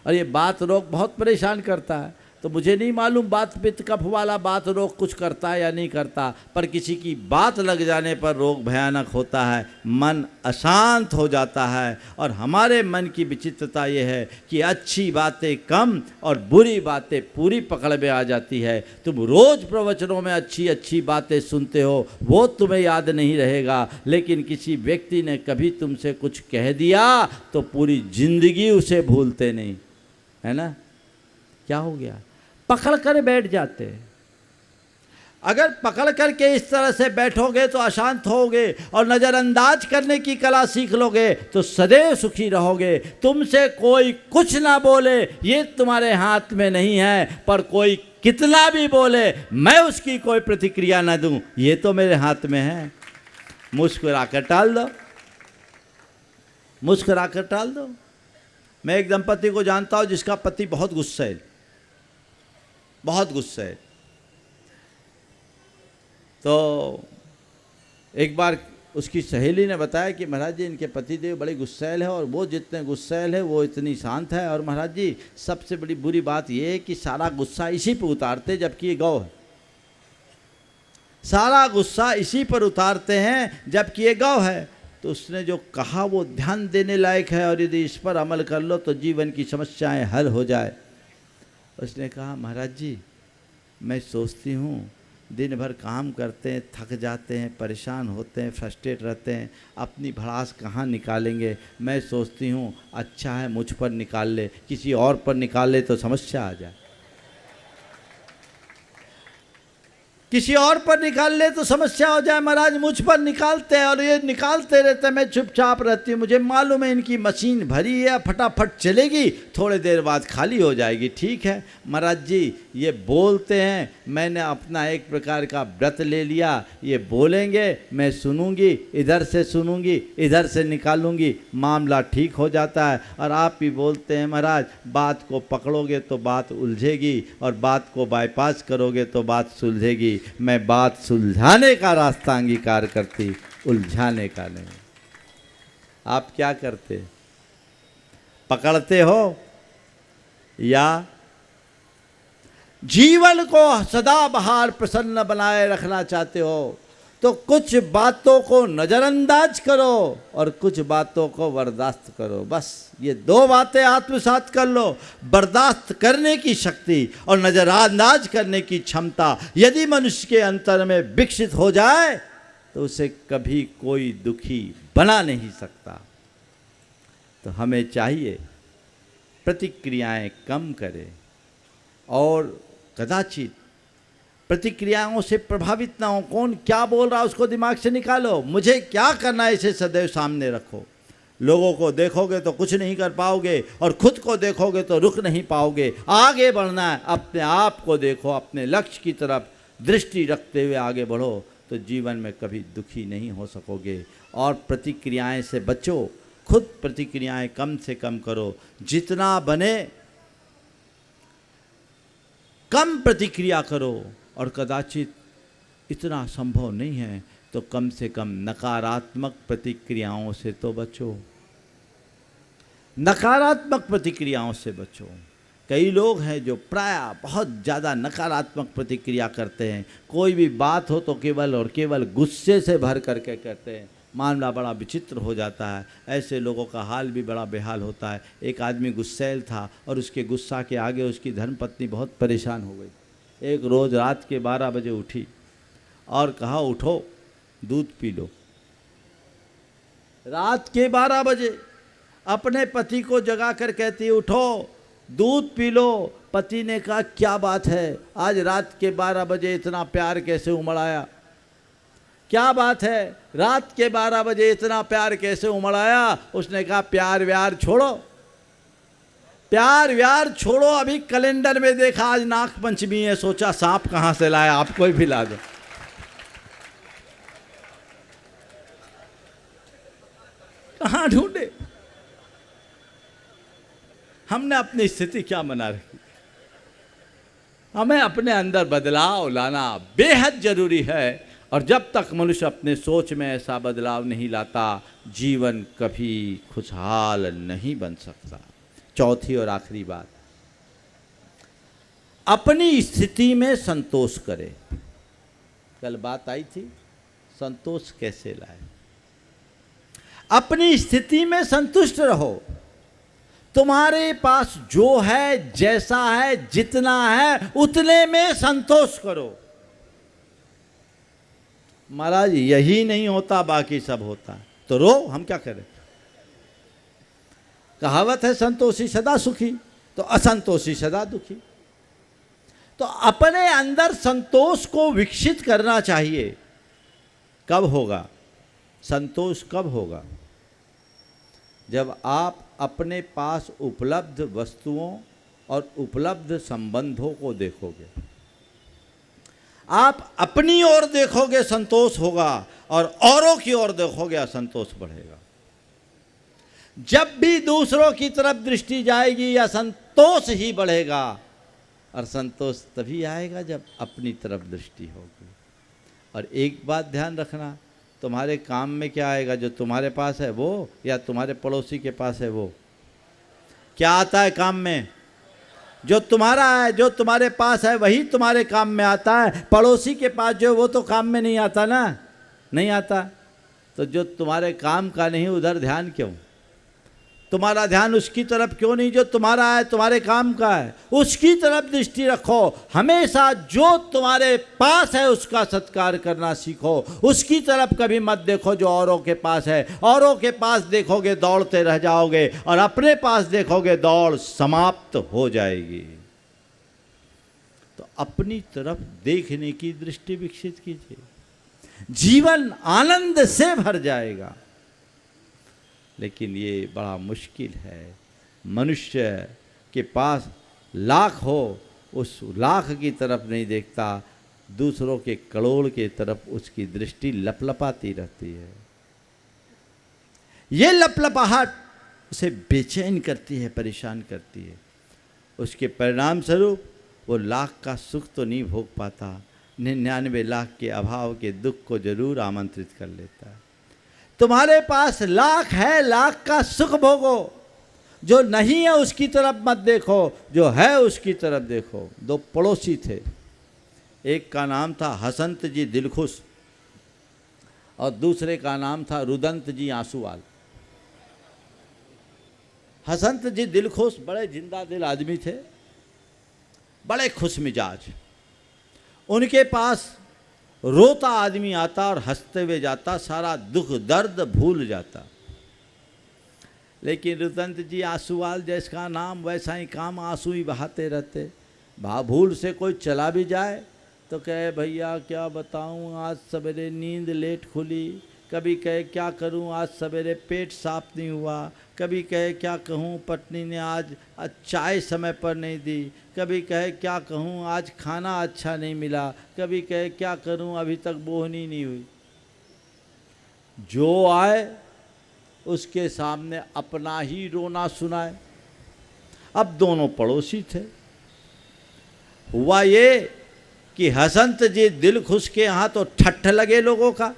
और ये बात रोग बहुत परेशान करता है। तो मुझे नहीं मालूम बात पित्त कफ वाला बात रोग कुछ करता है या नहीं करता, पर किसी की बात लग जाने पर रोग भयानक होता है, मन अशांत हो जाता है। और हमारे मन की विचित्रता ये है कि अच्छी बातें कम और बुरी बातें पूरी पकड़ में आ जाती है। तुम रोज़ प्रवचनों में अच्छी अच्छी बातें सुनते हो, वो तुम्हें याद नहीं रहेगा, लेकिन किसी व्यक्ति ने कभी तुमसे कुछ कह दिया तो पूरी जिंदगी उसे भूलते नहीं, है ना। क्या हो गया, पकड़ कर बैठ जाते। अगर पकड़ करके इस तरह से बैठोगे तो अशांत होगे, और नज़रअंदाज करने की कला सीख लोगे तो सदैव सुखी रहोगे। तुमसे कोई कुछ ना बोले ये तुम्हारे हाथ में नहीं है, पर कोई कितना भी बोले मैं उसकी कोई प्रतिक्रिया ना दूं, ये तो मेरे हाथ में है। मुस्कुराकर टाल दो, मुस्कुराकर टाल दो। मैं एक दंपति को जानता हूं जिसका पति बहुत गुस्सैल, बहुत गुस्सैल। तो एक बार उसकी सहेली ने बताया कि महाराज जी इनके पतिदेव बड़े गुस्सैल है, और वो जितने गुस्सैल है वो इतनी शांत है, और महाराज जी सबसे बड़ी बुरी बात ये है कि सारा गुस्सा इसी पर उतारते, जबकि ये गौ है। सारा गुस्सा इसी पर उतारते हैं जबकि ये गौ है। तो उसने जो कहा वो ध्यान देने लायक है, और यदि इस पर अमल कर लो तो जीवन की समस्याएं हल हो जाए। उसने कहा महाराज जी मैं सोचती हूँ दिन भर काम करते हैं, थक जाते हैं, परेशान होते हैं, फ्रस्ट्रेट रहते हैं, अपनी भड़ास कहाँ निकालेंगे। मैं सोचती हूँ अच्छा है मुझ पर निकाल ले, किसी और पर निकाल ले तो समस्या आ जाए। किसी और पर निकाल ले तो समस्या हो जाए, महाराज मुझ पर निकालते हैं, और ये निकालते रहते, मैं चुपचाप रहती हूँ। मुझे मालूम है इनकी मशीन भरी है, फटाफट चलेगी, थोड़ी देर बाद खाली हो जाएगी। ठीक है महाराज जी ये बोलते हैं, मैंने अपना एक प्रकार का व्रत ले लिया, ये बोलेंगे मैं सुनूंगी, इधर से सुनूंगी इधर से निकालूंगी, मामला ठीक हो जाता है। और आप भी बोलते हैं महाराज बात को पकड़ोगे तो बात उलझेगी, और बात को बाईपास करोगे तो बात सुलझेगी। मैं बात सुलझाने का रास्ता अंगीकार करती, उलझाने का नहीं। आप क्या करते, पकड़ते हो या जीवन को सदाबहार प्रसन्न बनाए रखना चाहते हो? तो कुछ बातों को नज़रअंदाज करो और कुछ बातों को बर्दाश्त करो। बस ये दो बातें आत्मसात कर लो। बर्दाश्त करने की शक्ति और नज़रअंदाज करने की क्षमता यदि मनुष्य के अंतर में विकसित हो जाए तो उसे कभी कोई दुखी बना नहीं सकता। तो हमें चाहिए प्रतिक्रियाएं कम करें, और कदाचित प्रतिक्रियाओं से प्रभावित ना हो। कौन क्या बोल रहा है उसको दिमाग से निकालो, मुझे क्या करना है इसे सदैव सामने रखो। लोगों को देखोगे तो कुछ नहीं कर पाओगे, और खुद को देखोगे तो रुक नहीं पाओगे। आगे बढ़ना है, अपने आप को देखो, अपने लक्ष्य की तरफ दृष्टि रखते हुए आगे बढ़ो, तो जीवन में कभी दुखी नहीं हो सकोगे। और प्रतिक्रियाएं से बचो, खुद प्रतिक्रियाएं कम से कम करो, जितना बने कम प्रतिक्रिया करो। और कदाचित इतना संभव नहीं है तो कम से कम नकारात्मक प्रतिक्रियाओं से तो बचो, नकारात्मक प्रतिक्रियाओं से बचो। कई लोग हैं जो प्रायः बहुत ज़्यादा नकारात्मक प्रतिक्रिया करते हैं। कोई भी बात हो तो केवल और केवल गुस्से से भर करके करते हैं, मामला बड़ा विचित्र हो जाता है। ऐसे लोगों का हाल भी बड़ा बेहाल होता है। एक आदमी गुस्सैल था और उसके गुस्सा के आगे उसकी धर्मपत्नी बहुत परेशान हो गई। एक रोज़ रात के 12 बजे उठी और कहा उठो दूध पी लो। रात के 12 बजे अपने पति को जगा कर कहती है उठो दूध पी लो। पति ने कहा क्या बात है, आज रात के 12 बजे इतना प्यार कैसे उमड़ आया? क्या बात है, रात के 12 बजे इतना प्यार कैसे उमड़ आया? उसने कहा प्यार व्यार छोड़ो, प्यार व्यार छोड़ो। अभी कैलेंडर में देखा आज नाग पंचमी है, सोचा सांप कहाँ से लाया, आपको ही ला दो। कहाँ ढूंढे? हमने अपनी स्थिति क्या बना रखी? हमें अपने अंदर बदलाव लाना बेहद जरूरी है, और जब तक मनुष्य अपने सोच में ऐसा बदलाव नहीं लाता जीवन कभी खुशहाल नहीं बन सकता। चौथी और आखिरी बात, अपनी स्थिति में संतोष करे। कल बात आई थी, संतोष कैसे लाए। अपनी स्थिति में संतुष्ट रहो। तुम्हारे पास जो है, जैसा है, जितना है, उतने में संतोष करो। महाराज यही नहीं होता, बाकी सब होता है, तो रो, हम क्या करें। कहावत है संतोषी सदा सुखी, तो असंतोषी सदा दुखी। तो अपने अंदर संतोष को विकसित करना चाहिए। कब होगा संतोष? कब होगा? जब आप अपने पास उपलब्ध वस्तुओं और उपलब्ध संबंधों को देखोगे। आप अपनी ओर देखोगे संतोष होगा, और औरों की ओर देखोगे असंतोष बढ़ेगा। जब भी दूसरों की तरफ दृष्टि जाएगी, असंतोष ही बढ़ेगा। और संतोष तभी आएगा जब अपनी तरफ दृष्टि होगी। और एक बात ध्यान रखना, तुम्हारे काम में क्या आएगा? जो तुम्हारे पास है वो, या तुम्हारे पड़ोसी के पास है वो? क्या आता है काम में? जो तुम्हारा है, जो तुम्हारे पास है, वही तुम्हारे काम में आता है। पड़ोसी के पास जो, वो तो काम में नहीं आता ना, नहीं आता। तो जो तुम्हारे काम का नहीं, उधर ध्यान क्यों? तुम्हारा ध्यान उसकी तरफ क्यों नहीं जो तुम्हारा है, तुम्हारे काम का है? उसकी तरफ दृष्टि रखो। हमेशा जो तुम्हारे पास है उसका सत्कार करना सीखो। उसकी तरफ कभी मत देखो जो औरों के पास है। औरों के पास देखोगे दौड़ते रह जाओगे, और अपने पास देखोगे दौड़ समाप्त हो जाएगी। तो अपनी तरफ देखने की दृष्टि विकसित कीजिए, जीवन आनंद से भर जाएगा। लेकिन ये बड़ा मुश्किल है। मनुष्य के पास लाख हो, उस लाख की तरफ नहीं देखता, दूसरों के करोड़ के तरफ उसकी दृष्टि लपलपाती रहती है। ये लपलपाहट उसे बेचैन करती है, परेशान करती है। उसके परिणाम स्वरूप वो लाख का सुख तो नहीं भोग पाता, 99 लाख के अभाव के दुख को जरूर आमंत्रित कर लेता है। तुम्हारे पास लाख है, लाख का सुख भोगो। जो नहीं है उसकी तरफ मत देखो, जो है उसकी तरफ देखो। 2 पड़ोसी थे, एक का नाम था हसंत जी दिलखुश, और दूसरे का नाम था रुदंत जी आंसूवाल। हसंत जी दिलखुश बड़े जिंदा दिल आदमी थे, बड़े खुश मिजाज। उनके पास रोता आदमी आता और हंसते हुए जाता, सारा दुख दर्द भूल जाता। लेकिन रुदंत जी आंसूवाल, जिसका नाम वैसा ही काम, आंसू ही बहाते रहते। भूल से कोई चला भी जाए तो कहे भैया क्या बताऊं, आज सवेरे नींद लेट खुली। कभी कहे क्या करूं, आज सवेरे पेट साफ नहीं हुआ। कभी कहे क्या कहूं, पत्नी ने आज चाय समय पर नहीं दी। कभी कहे क्या कहूं, आज खाना अच्छा नहीं मिला। कभी कहे क्या करूं, अभी तक बोहनी नहीं हुई। जो आए उसके सामने अपना ही रोना सुनाए। अब दोनों पड़ोसी थे। हुआ ये कि हसंत जी दिलखुश के यहाँ तो ठट्ठ लगे लोगों का,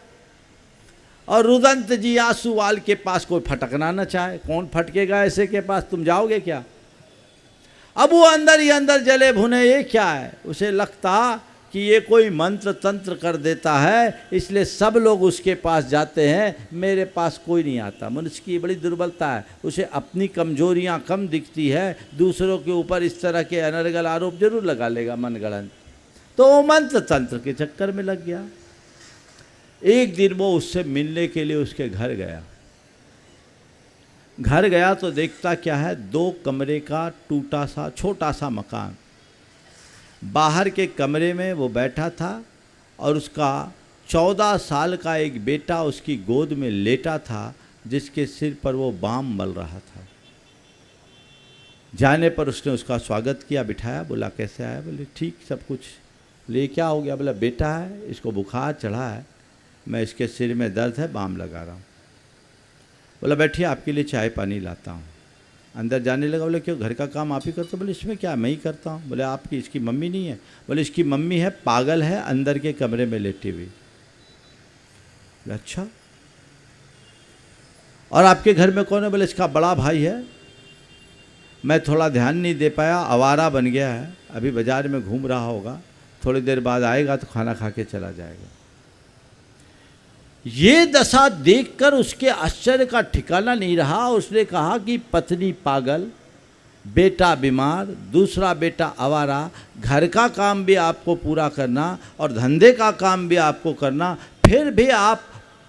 और रुदंत जी आंसूवाल के पास कोई फटकना न चाहे। कौन फटकेगा ऐसे के पास, तुम जाओगे क्या? अब वो अंदर ही अंदर जले भुने, ये क्या है? उसे लगता कि ये कोई मंत्र तंत्र कर देता है, इसलिए सब लोग उसके पास जाते हैं, मेरे पास कोई नहीं आता। मनुष्य की बड़ी दुर्बलता है, उसे अपनी कमजोरियां कम दिखती है, दूसरों के ऊपर इस तरह के अनर्गल आरोप जरूर लगा लेगा मनगढ़ंत। तो वो मंत्र तंत्र के चक्कर में लग गया। एक दिन वो उससे मिलने के लिए उसके घर गया। घर गया तो देखता क्या है, 2 कमरे का टूटा सा छोटा सा मकान। बाहर के कमरे में वो बैठा था, और उसका 14 साल का एक बेटा उसकी गोद में लेटा था, जिसके सिर पर वो बाम मल रहा था। जाने पर उसने उसका स्वागत किया, बिठाया, बोला कैसे आया? बोले ठीक सब कुछ। ले क्या हो गया? बोला बेटा है, इसको बुखार चढ़ा है, मैं इसके सिर में दर्द है, बाम लगा रहा हूँ। बोला बैठिए, आपके लिए चाय पानी लाता हूँ। अंदर जाने लगा। बोले क्यों, घर का काम आप ही करते? बोले इसमें क्या, मैं ही करता हूँ। बोले आपकी इसकी मम्मी नहीं है? बोले इसकी मम्मी है, पागल है, अंदर के कमरे में लेटी हुई। अच्छा, और आपके घर में कौन है? बोले इसका बड़ा भाई है। मैं थोड़ा ध्यान नहीं दे पाया, आवारा बन गया है, अभी बाजार में घूम रहा होगा, थोड़ी देर बाद आएगा तो खाना खा के चला जाएगा। ये दशा देखकर उसके आश्चर्य का ठिकाना नहीं रहा। उसने कहा कि पत्नी पागल, बेटा बीमार, दूसरा बेटा आवारा, घर का काम भी आपको पूरा करना और धंधे का काम भी आपको करना, फिर भी आप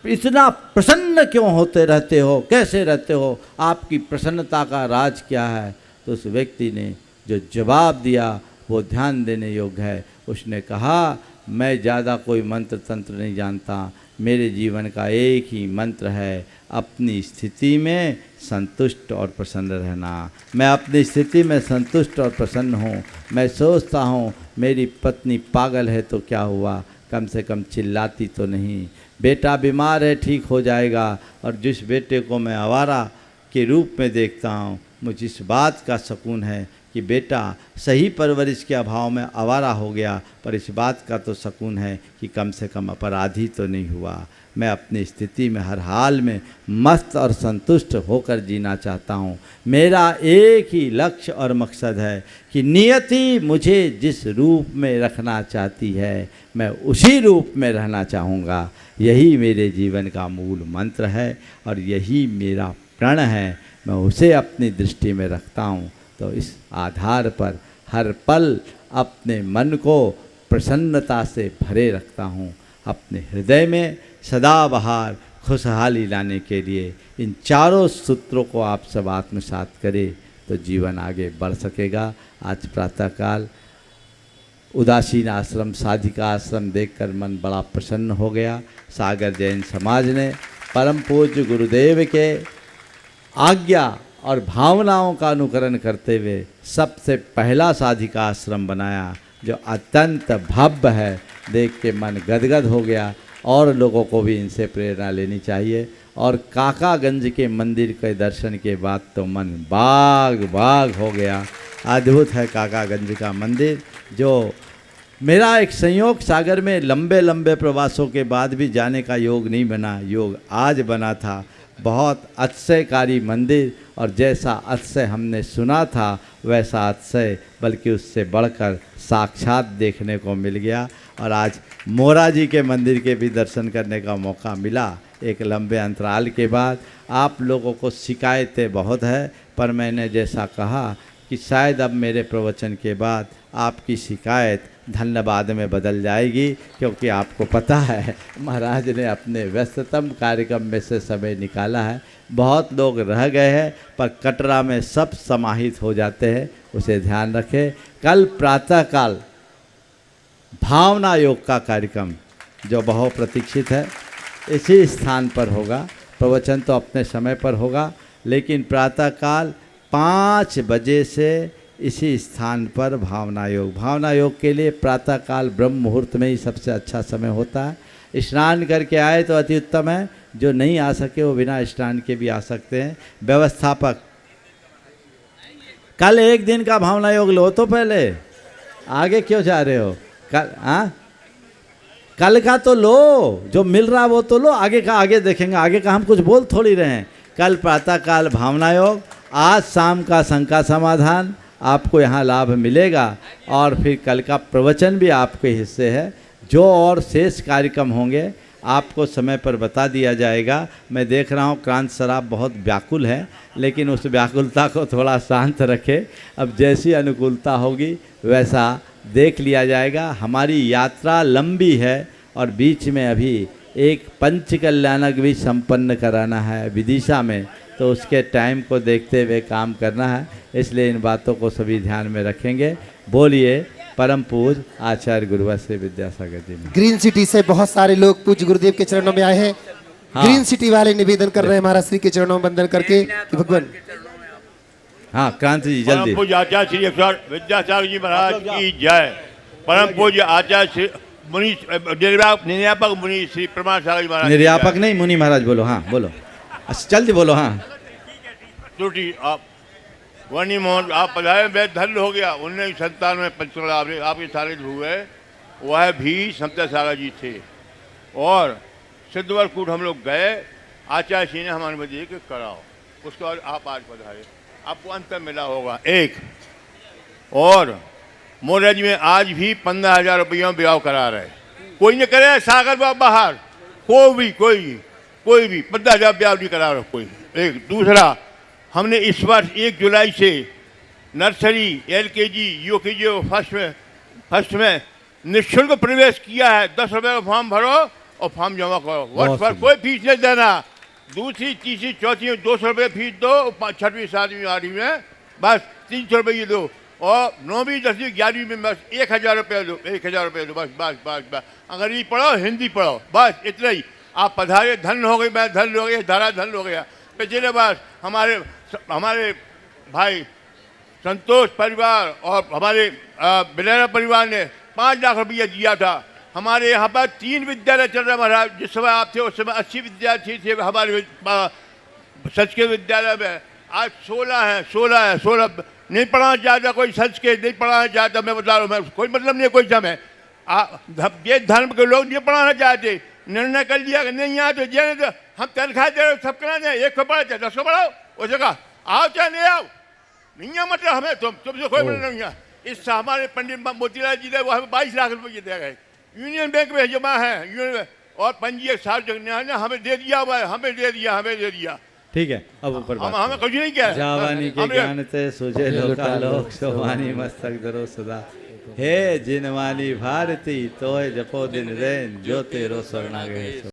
इतना प्रसन्न क्यों होते रहते हो, कैसे रहते हो, आपकी प्रसन्नता का राज क्या है? तो उस व्यक्ति ने जो जवाब दिया वो ध्यान देने योग्य है। उसने कहा, मैं ज़्यादा कोई मंत्र तंत्र नहीं जानता, मेरे जीवन का एक ही मंत्र है, अपनी स्थिति में संतुष्ट और प्रसन्न रहना। मैं अपनी स्थिति में संतुष्ट और प्रसन्न हूँ। मैं सोचता हूँ मेरी पत्नी पागल है तो क्या हुआ, कम से कम चिल्लाती तो नहीं, बेटा बीमार है ठीक हो जाएगा, और जिस बेटे को मैं आवारा के रूप में देखता हूँ मुझे इस बात का सुकून है कि बेटा सही परवरिश के अभाव में आवारा हो गया, पर इस बात का तो सुकून है कि कम से कम अपराधी तो नहीं हुआ। मैं अपनी स्थिति में हर हाल में मस्त और संतुष्ट होकर जीना चाहता हूँ। मेरा एक ही लक्ष्य और मकसद है कि नियति मुझे जिस रूप में रखना चाहती है मैं उसी रूप में रहना चाहूँगा। यही मेरे जीवन का मूल मंत्र है और यही मेरा प्रण है, मैं उसे अपनी दृष्टि में रखता हूँ। तो इस आधार पर हर पल अपने मन को प्रसन्नता से भरे रखता हूँ। अपने हृदय में सदाबहार खुशहाली लाने के लिए इन चारों सूत्रों को आप सब आत्मसात करें तो जीवन आगे बढ़ सकेगा। आज प्रातःकाल उदासीन आश्रम, साधिका आश्रम देखकर मन बड़ा प्रसन्न हो गया। सागर जैन समाज ने परम पूज्य गुरुदेव के आज्ञा और भावनाओं का अनुकरण करते हुए सबसे पहला साधिका आश्रम बनाया जो अत्यंत भव्य है। देख के मन गदगद हो गया और लोगों को भी इनसे प्रेरणा लेनी चाहिए। और काकागंज के मंदिर के दर्शन के बाद तो मन बाग बाग हो गया। अद्भुत है काकागंज का मंदिर, जो मेरा एक संयोग सागर में लंबे लंबे प्रवासों के बाद भी जाने का योग नहीं बना, योग आज बना था। बहुत अतिशयकारी मंदिर, और जैसा अतिशय हमने सुना था वैसा अतिशय बल्कि उससे बढ़कर साक्षात देखने को मिल गया। और आज मोरा जी के मंदिर के भी दर्शन करने का मौका मिला एक लंबे अंतराल के बाद। आप लोगों को शिकायतें बहुत है, पर मैंने जैसा कहा कि शायद अब मेरे प्रवचन के बाद आपकी शिकायत धन्यवाद में बदल जाएगी, क्योंकि आपको पता है महाराज ने अपने व्यस्ततम कार्यक्रम में से समय निकाला है। बहुत लोग रह गए हैं पर कटरा में सब समाहित हो जाते हैं, उसे ध्यान रखें। कल प्रातःकाल भावना योग का कार्यक्रम जो बहुत प्रतीक्षित है इसी स्थान पर होगा। प्रवचन तो अपने समय पर होगा, लेकिन प्रातःकाल 5 बजे से इसी स्थान पर भावना योग के लिए प्रातःकाल ब्रह्म मुहूर्त में ही सबसे अच्छा समय होता है। स्नान करके आए तो अति उत्तम है, जो नहीं आ सके वो बिना स्नान के भी आ सकते हैं। व्यवस्थापक कल एक दिन का भावना योग लो तो पहले, आगे क्यों जा रहे हो? कल का तो लो, जो मिल रहा वो तो लो, आगे का आगे देखेंगे, आगे का हम कुछ बोल थोड़ी रहे हैं। कल प्रातःकाल भावना योग, आज शाम का शंका समाधान आपको यहाँ लाभ मिलेगा, और फिर कल का प्रवचन भी आपके हिस्से है। जो और शेष कार्यक्रम होंगे आपको समय पर बता दिया जाएगा। मैं देख रहा हूँ क्रांत सराफ बहुत व्याकुल है, लेकिन उस व्याकुलता को थोड़ा शांत रखें। अब जैसी अनुकूलता होगी वैसा देख लिया जाएगा। हमारी यात्रा लंबी है और बीच में अभी एक पंच कल्याणक भी संपन्न कराना है विदिशा में, तो उसके टाइम को देखते हुए काम करना है, इसलिए इन बातों को सभी ध्यान में रखेंगे। बोलिए परम पूज्य आचार्य गुरुवर श्री विद्यासागर जी। ग्रीन सिटी से बहुत सारे लोग पूज्य गुरुदेव के चरणों में आए हैं। हाँ। ग्रीन सिटी वाले निवेदन कर रहे हैं महाराज श्री के चरणों में वंदन करके कि भगवान। हाँ क्रांति जी जल्दी। परम पूज्य आचार्य श्री विद्यासागर जी महाराज की जय। परम पूज्य आचार्य श्री मुनि निर्यापक मुनि श्री प्रमाण सागर जी महाराज। निर्यापक नहीं, मुनि महाराज बोलो। हाँ बोलो, अच्छा जल्दी बोलो। हाँ त्रुटि आप वनी मोहन आप पधारे, मैं धन्य हो गया। 1997 में पंचकला आपके सारे हुए, वह भी समता सागर जी थे, और सिद्धवरकूट हम लोग गए, आचार्य श्री ने हमारे बजे के कराओ, उसके बाद आप आज पधारे। आपको अंतर मिला होगा एक। और मोरज में आज भी 15,000 रुपये में ब्याह करा रहे, कोई नहीं करे सागर बाहर, कोई भी 15,000 ब्याह नहीं करा रहा कोई। एक दूसरा, हमने इस वर्ष 1 जुलाई से नर्सरी, LKG, UKG फर्स्ट में निःशुल्क प्रवेश किया है। 10 रुपये का फॉर्म भरो और फॉर्म जमा करो, वर्ष भर कोई फीस नहीं देना। दूसरी, तीसरी, चौथी में 200 रुपये फीस दो, 6वीं, 7वीं, 8वीं में बस 300 रुपये दो, और 9वीं, 10वीं, 11वीं में बस 1,000 रुपये दो, 1,000 रुपये दो, बस। अंग्रेजी पढ़ो, हिंदी पढ़ो, बस इतना ही। आप पधारे, धन हो गई, मैं धन हो गया, धारा धन हो गया। पिछले बार हमारे भाई संतोष परिवार और हमारे बिलेरा परिवार ने 5 लाख रुपया दिया था। हमारे यहाँ पर 3 विद्यालय चल रहे महाराज। जिस समय आप थे उस समय 80 विद्यार्थी थे हमारे संस्कृत विद्यालय में। आज 16 नहीं पढ़ाना चाहता कोई, संस्कृत नहीं पढ़ाना चाहता। मैं बता रहा हूँ, कोई मतलब नहीं है कोई समय। ये धर्म के लोग नहीं पढ़ाना चाहते, निर्णय कर लिया कि नहीं यहाँ तो जेने तो हम तनख्वाह दे रहे सब करा दें, 1 को पढ़ा चाहे 10 को पढ़ाओ, उस जगह आओ चाहे नहीं आओ, नहीं है मतलब हमें तुमसे कोई मतलब नहीं है। इससे हमारे पंडित मोतीलाल जी थे, वो हमें 22 लाख रुपये दे गए, यूनियन बैंक में जमा है, और पंजीयक सार्वजनिक न्यायालय ने हमें दे दिया हुआ है, हमें दे दिया। ठीक है, अब ऊपर हमें कुछ नहीं किया। जावानी के ज्ञान ते सुझे लोकालोक, शोभानी मस्तक धरो सदा। हे जिनवानी भारती तोय जपो दिन रैन, जो तेरो शरणागत।